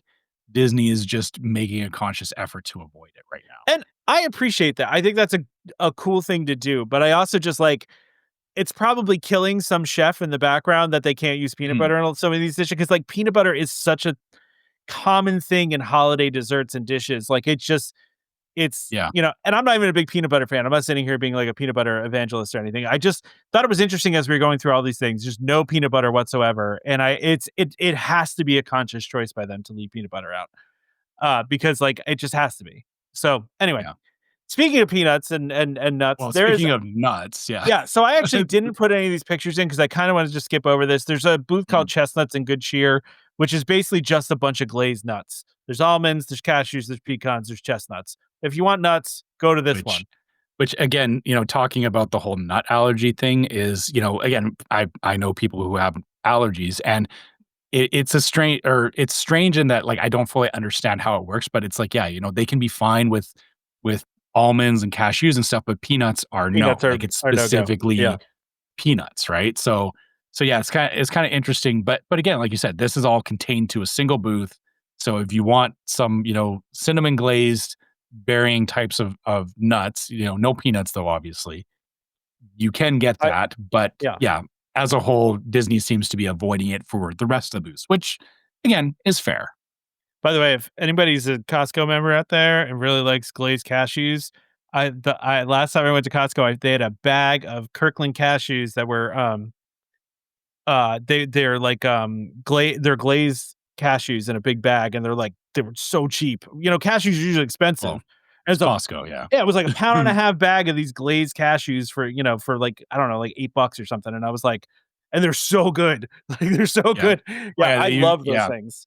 Disney is just making a conscious effort to avoid it right now. And I appreciate that. I think that's a cool thing to do, but I also just like it's probably killing some chef in the background that they can't use peanut Mm, butter in some of these dishes because like peanut butter is such a common thing in holiday desserts and dishes. Like it's yeah. and I'm not even a big peanut butter fan. I'm not sitting here being like a peanut butter evangelist or anything. I just thought it was interesting as we were going through all these things, just no peanut butter whatsoever. And it has to be a conscious choice by them to leave peanut butter out. Because like it just has to be. So anyway, Yeah. speaking of peanuts and nuts, Well, there is speaking of nuts, yeah. yeah. So I actually didn't put any of these pictures in because I kind of wanted to just skip over this. There's a booth called Mhm. Chestnuts and Good Cheer, which is basically just a bunch of glazed nuts. There's almonds, there's cashews, there's pecans, there's chestnuts. If you want nuts, go to this Which one. which again, talking about the whole nut allergy thing is, again, I know people who have allergies and it's strange in that, like, I don't fully understand how it works, but it's like, yeah, they can be fine with almonds and cashews and stuff, but peanuts are no. Peanuts Like, it's are no go. Yeah. specifically peanuts, right? So yeah, it's kinda interesting, but again, like you said, this is all contained to a single booth. So if you want some, cinnamon glazed varying types of nuts, no peanuts though, obviously, you can get I that, but yeah. yeah, as a whole, Disney seems to be avoiding it for the rest of the booths, which again is fair. By the way, if anybody's a Costco member out there and really likes glazed cashews, I last time I went to Costco, they had a bag of Kirkland cashews that were they're like they're glazed cashews in a big bag and they were so cheap. Cashews are usually expensive. Well, And it's it's a Costco, yeah. yeah, it was like a pound and a half bag of these glazed cashews for like I don't know, like $8 or something. And I was like, and they're so good. Like they're so Yeah. good. Oh, Yeah, yeah, I love those yeah. things.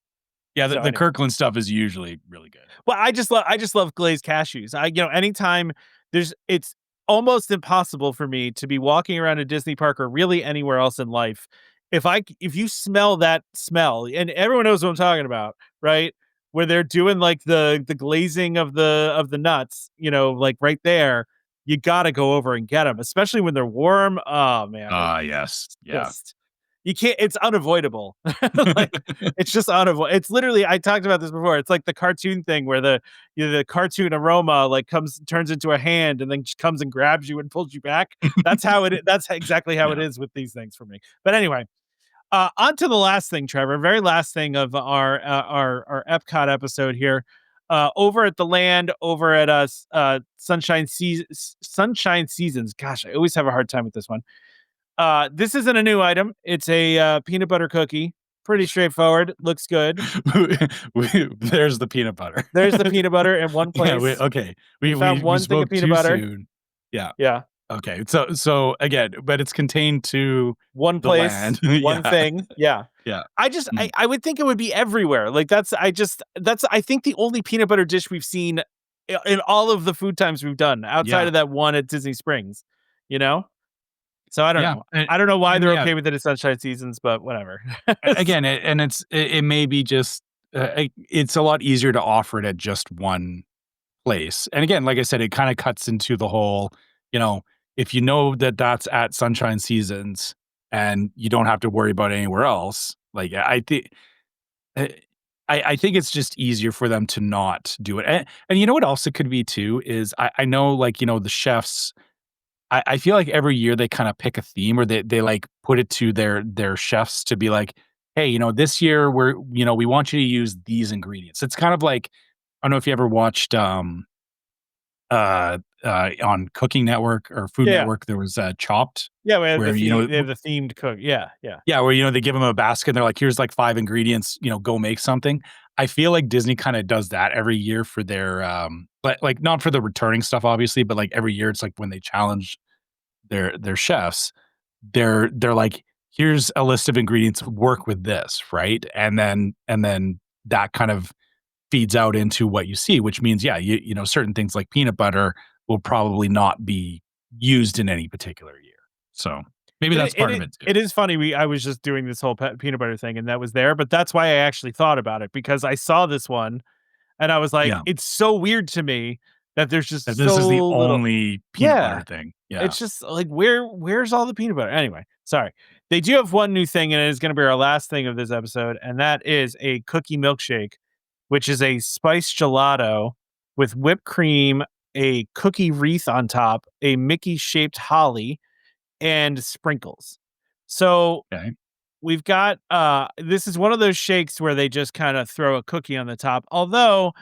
Yeah, the So the anyway. Kirkland stuff is usually really good. Well, I just love glazed cashews. Anytime it's almost impossible for me to be walking around a Disney park or really anywhere else in life if you smell that smell, and everyone knows what I'm talking about, right? Where they're doing like the glazing of the nuts, like right there, you got to go over and get them, especially when they're warm. Oh man, Ah, yes. Yeah. just you can't. It's unavoidable. Like it's just unavoidable. It's literally. I talked about this before. It's like the cartoon thing where the cartoon aroma like turns into a hand and then just comes and grabs you and pulls you back. That's how it. That's exactly how it Yeah. is with these things for me. But anyway, on to the last thing, Trevor. Very last thing of our Epcot episode here. Over at the land, over at Sunshine Seasons. Gosh, I always have a hard time with this one. This isn't a new item. It's a peanut butter cookie. Pretty straightforward. Looks good. There's the peanut butter. There's the peanut butter in one Yeah. place. Okay. We found one thing of spoke peanut too butter. soon. Yeah. Yeah. Okay. So again, but it's contained to One the place, land. one Yeah. thing. Yeah. Yeah. I would think it would be everywhere. Like I think the only peanut butter dish we've seen in all of the food times we've done outside Yeah. of that one at Disney Springs, you know? So I don't Yeah. know. I don't know why And they're yeah, okay with it at Sunshine Seasons, but whatever. again, it may be just it's a lot easier to offer it at just one place. And again, like I said, it kind of cuts into the whole, you know, if you know that that's at Sunshine Seasons and you don't have to worry about anywhere else, like uh, I think it's just easier for them to not do it. And you know what else it could be too is I know like, you know, the chefs, I feel like every year they kind of pick a theme or they like put it to their chefs to be like, hey, you know, this year we want you to use these ingredients. It's kind of like, I don't know if you ever watched on Cooking Network or Food Yeah. Network, there was Chopped, Yeah, we have where you know, they have the themed cook. Yeah, yeah. yeah, where you know they give them a basket and they're like, here's like 5 ingredients, you know, go make something. I feel like Disney kind of does that every year for their but like not for the returning stuff, obviously, but like every year it's like when they challenge their chefs, they're like, here's a list of ingredients, work with this, right? And then that kind of feeds out into what you see, which means, yeah, you know, certain things like peanut butter will probably not be used in any particular year. So maybe that's part of it too. It is funny. I was just doing this whole peanut butter thing, and that was there, but that's why I actually thought about it because I saw this one, and I was like, Yeah. it's so weird to me that there's just That so this is the little. only peanut Yeah, butter thing. Yeah. it's just like where's all the peanut butter? Anyway, sorry. They do have one new thing, and it is going to be our last thing of this episode, and that is a cookie milkshake, which is a spiced gelato with whipped cream, a cookie wreath on top, a Mickey shaped holly, and sprinkles. So Okay. we've got this is one of those shakes where they just kind of throw a cookie on the top. Although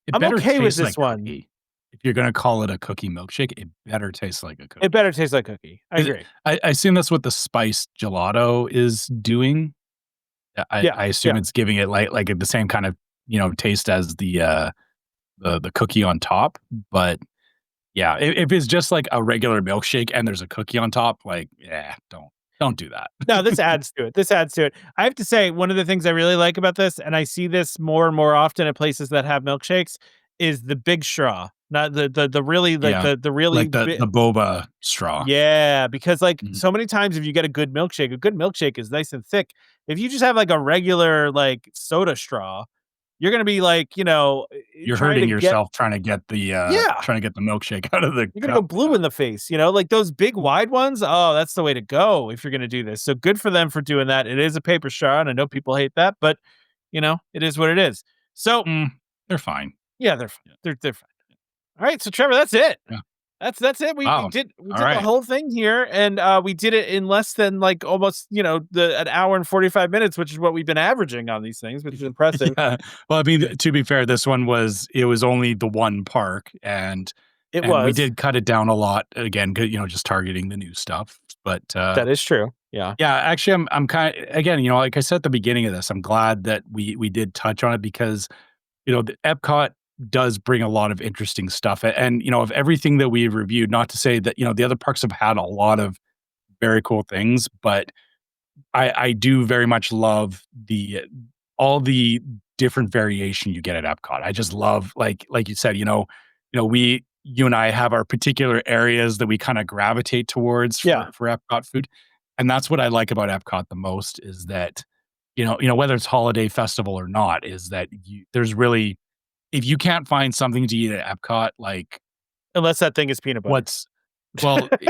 It I'm better okay with taste this like one. cookie. If you're gonna call it a cookie milkshake, it better taste like a cookie. It better taste like cookie. I Is it- agree. I assume that's what the spiced gelato is doing. Yeah, I assume yeah. it's giving it like the same kind of, you know, taste as the cookie on top. But yeah, if it's just like a regular milkshake and there's a cookie on top, like, yeah, don't do that. No, this adds to it. This adds to it. I have to say, one of the things I really like about this, and I see this more and more often at places that have milkshakes, is the big straw. Not the really like Yeah. the really Like the boba straw. yeah, because like Mhm. so many times if you get a good milkshake is nice and thick. If you just have like a regular like soda straw, you're gonna be like, you know, You're trying hurting to get yourself trying to get yeah, the milkshake out of the you're gonna go cup. blue in the face, you know, like those big wide ones. Oh, that's the way to go if you're gonna do this. So good for them for doing that. It is a paper straw, and I know people hate that, but you know, it is what it is. So They're fine. yeah, they're fine. They're fine. All right, so Trevor, that's it. Yeah. That's it. We Wow. did All the right. whole thing here, and we did it in less than like almost an hour and 45 minutes, which is what we've been averaging on these things, which is impressive. Yeah. Well, I mean, to be fair, this one was only the one park, and It we was. did cut it down a lot again, you know, just targeting the new stuff. But That is true. Yeah. yeah, actually, I'm kind of, again, you know, like I said at the beginning of this, I'm glad that we did touch on it because, you know, the Epcot does bring a lot of interesting stuff. And, you know, of everything that we've reviewed, not to say that, you know, the other parks have had a lot of very cool things, but I do very much love all the different variation you get at Epcot. I just love, like you said, you and I have our particular areas that we kind of gravitate towards Yeah. for Epcot food. And that's what I like about Epcot the most is that, you know, whether it's holiday festival or not, is that there's really, if you can't find something to eat at Epcot, like Unless that thing is peanut butter. but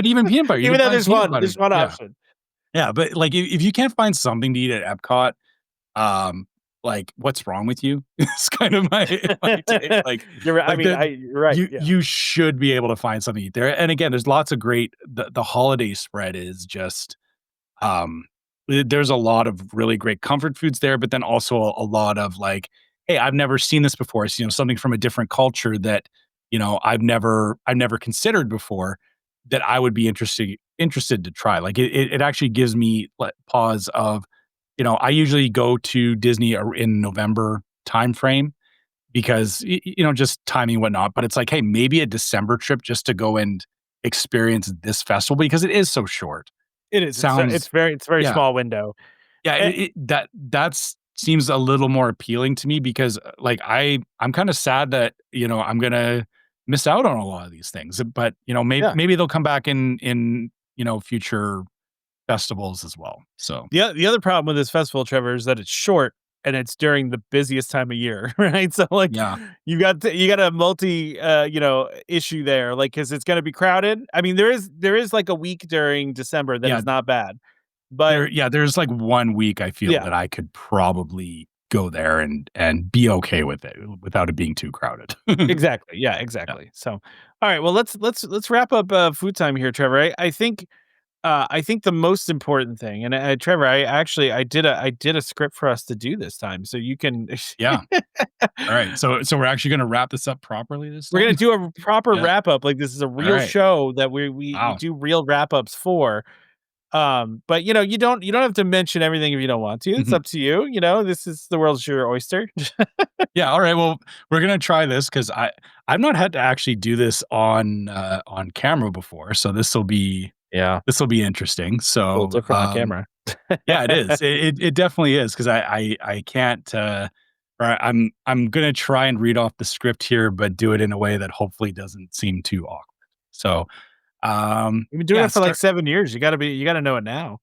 even peanut butter, you Even can though find peanut butter. there's one Yeah. option. Yeah, but like if you can't find something to eat at Epcot, um, like what's wrong with you? It's kind of my take. You're right. I Like mean, the you're right. Yeah. you should be able to find something to eat there. And again, there's lots of great the holiday spread is just um there's a lot of really great comfort foods there, but then also a lot of like, hey, I've never seen this before. It's, something from a different culture that, I've never considered before that I would be interested to try. Like it actually gives me like pause of, I usually go to Disney in November timeframe because just timing and whatnot. But it's like, hey, maybe a December trip just to go and experience this festival because it is so short. It is. Sounds It's a very yeah. small window. Yeah, Eh, that's seems a little more appealing to me because, like, I'm kinda sad that, I'm gonna miss out on a lot of these things, but, yeah. maybe they'll come back in, future festivals as well, so The other problem with this festival, Trevor, is that it's short and it's during the busiest time of year, right? So like yeah. you got a multi issue there, like because it's going to be crowded. I mean, there is like a week during December that Yeah, is not bad, but there's, like, 1 week I feel yeah, that I could probably go there and be okay with it without it being too crowded. exactly, yeah, Yeah. exactly. So, all right, well let's wrap up food time here, Trevor. I think the most important thing, and Trevor, I did a script for us to do this time, so you can. Yeah. Alright, so we're actually gonna wrap this up properly this We're gonna time? do a proper Yeah. wrap up. Like this is a real Alright. show that we Wow. do real wrap ups for. But you don't have to mention everything if you don't want to. It's Mhm. up to you. This is the world's your oyster. Yeah, all right, well, we're gonna try this because I've not had to actually do this on camera before, so Yeah, this'll be interesting. it's a little So, different on camera. yeah, it is. It definitely is because I can't, or I'm gonna try and read off the script here, but do it in a way that hopefully doesn't seem too awkward. So, You've been doing yeah, it for like start 7 years. You gotta know it now.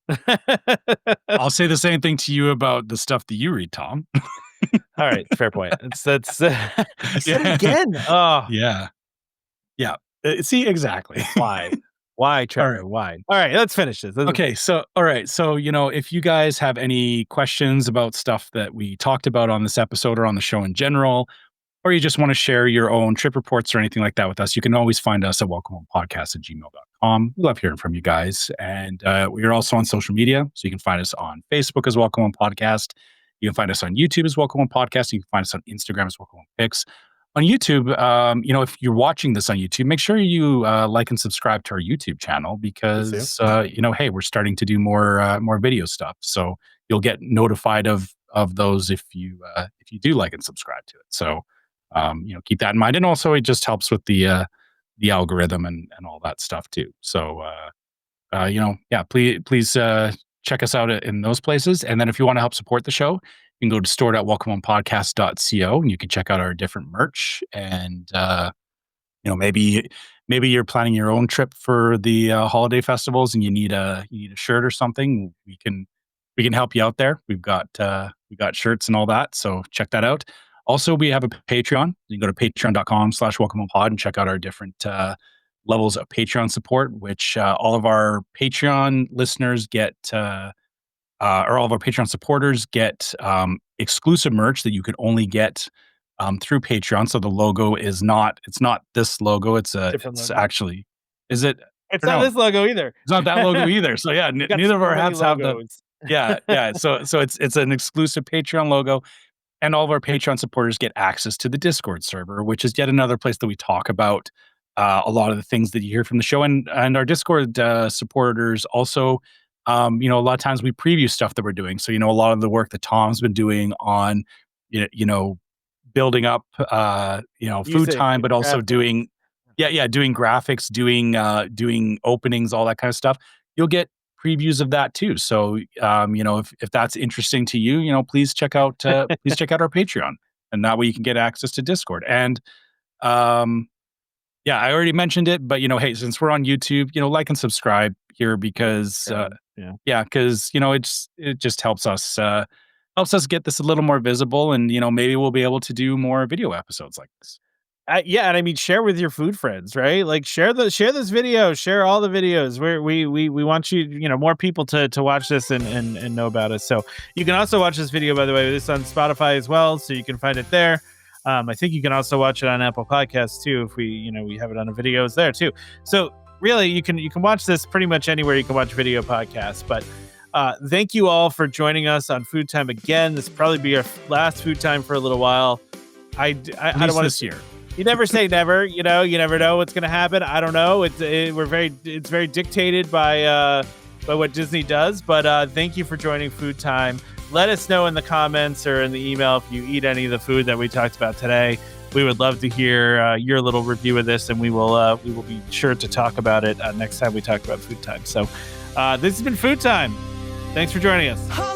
I'll say the same thing to you about the stuff that you read, Tom. All right, fair point. That's I said it Yeah. again. Oh, Yeah. Yeah. See, exactly. why? Why, Alright. Trevor? Why? All right, let's finish this. Okay, so all right, so if you guys have any questions about stuff that we talked about on this episode or on the show in general, or you just want to share your own trip reports or anything like that with us, you can always find us at welcomehomepodcast@gmail.com. We love hearing from you guys. And we are also on social media. So you can find us on Facebook as Welcome Home Podcast. You can find us on YouTube as Welcome Home Podcast. You can find us on Instagram as Welcome Home Pics. On YouTube, if you're watching this on YouTube, make sure you like and subscribe to our YouTube channel Please do. because hey, we're starting to do more video stuff. So you'll get notified of those if you do like and subscribe to it. So keep that in mind. And also it just helps with the algorithm and all that stuff too. So, yeah, please check us out in those places. And then if you want to help support the show, you can go to store.welcomehomepodcast.co and you can check out our different merch. And, maybe you're planning your own trip for the holiday festivals and you need a shirt or something. We can help you out there. We got shirts and all that. So check that out. Also, we have a Patreon. You can go to patreon.com/welcomehomepod and check out our different levels of Patreon support, which all of our Patreon listeners get, or all of our Patreon supporters get exclusive merch that you could only get through Patreon. So the logo it's not this logo. Different It's logo. actually, is it? It's Or not no, this logo either. it's not that logo either. So yeah, We got neither of so our many hats have the, logos. yeah. So it's an exclusive Patreon logo. And all of our Patreon supporters get access to the Discord server, which is yet another place that we talk about a lot of the things that you hear from the show. And our Discord supporters also, a lot of times we preview stuff that we're doing. So, a lot of the work that Tom's been doing on, you know, building up, food Music time, and but also graphics. doing graphics, doing openings, all that kind of stuff. You'll get previews of that too. So, if that's interesting to you, please check out our Patreon, and that way you can get access to Discord. And um, yeah, I already mentioned it, but hey, since we're on YouTube, like and subscribe here because Yeah. yeah, because it just helps us get this a little more visible, and maybe we'll be able to do more video episodes like this. Yeah, and I mean, share with your food friends, right? Like share this video, share all the videos. We want you, more people to watch this and know about us. So you can also watch this video, by the way, this on Spotify as well, so you can find it there. I think you can also watch it on Apple Podcasts too, if we have it on a videos there too. So really, you can watch this pretty much anywhere you can watch video podcasts. But thank you all for joining us on Food Time again. This will probably be our last Food Time for a little while. I don't want this year. You never say never. You never know what's going to happen. I don't know. It's very dictated by what Disney does. But thank you for joining Food Time. Let us know in the comments or in the email if you eat any of the food that we talked about today. We would love to hear your little review of this, and we will be sure to talk about it next time we talk about Food Time. So this has been Food Time. Thanks for joining us.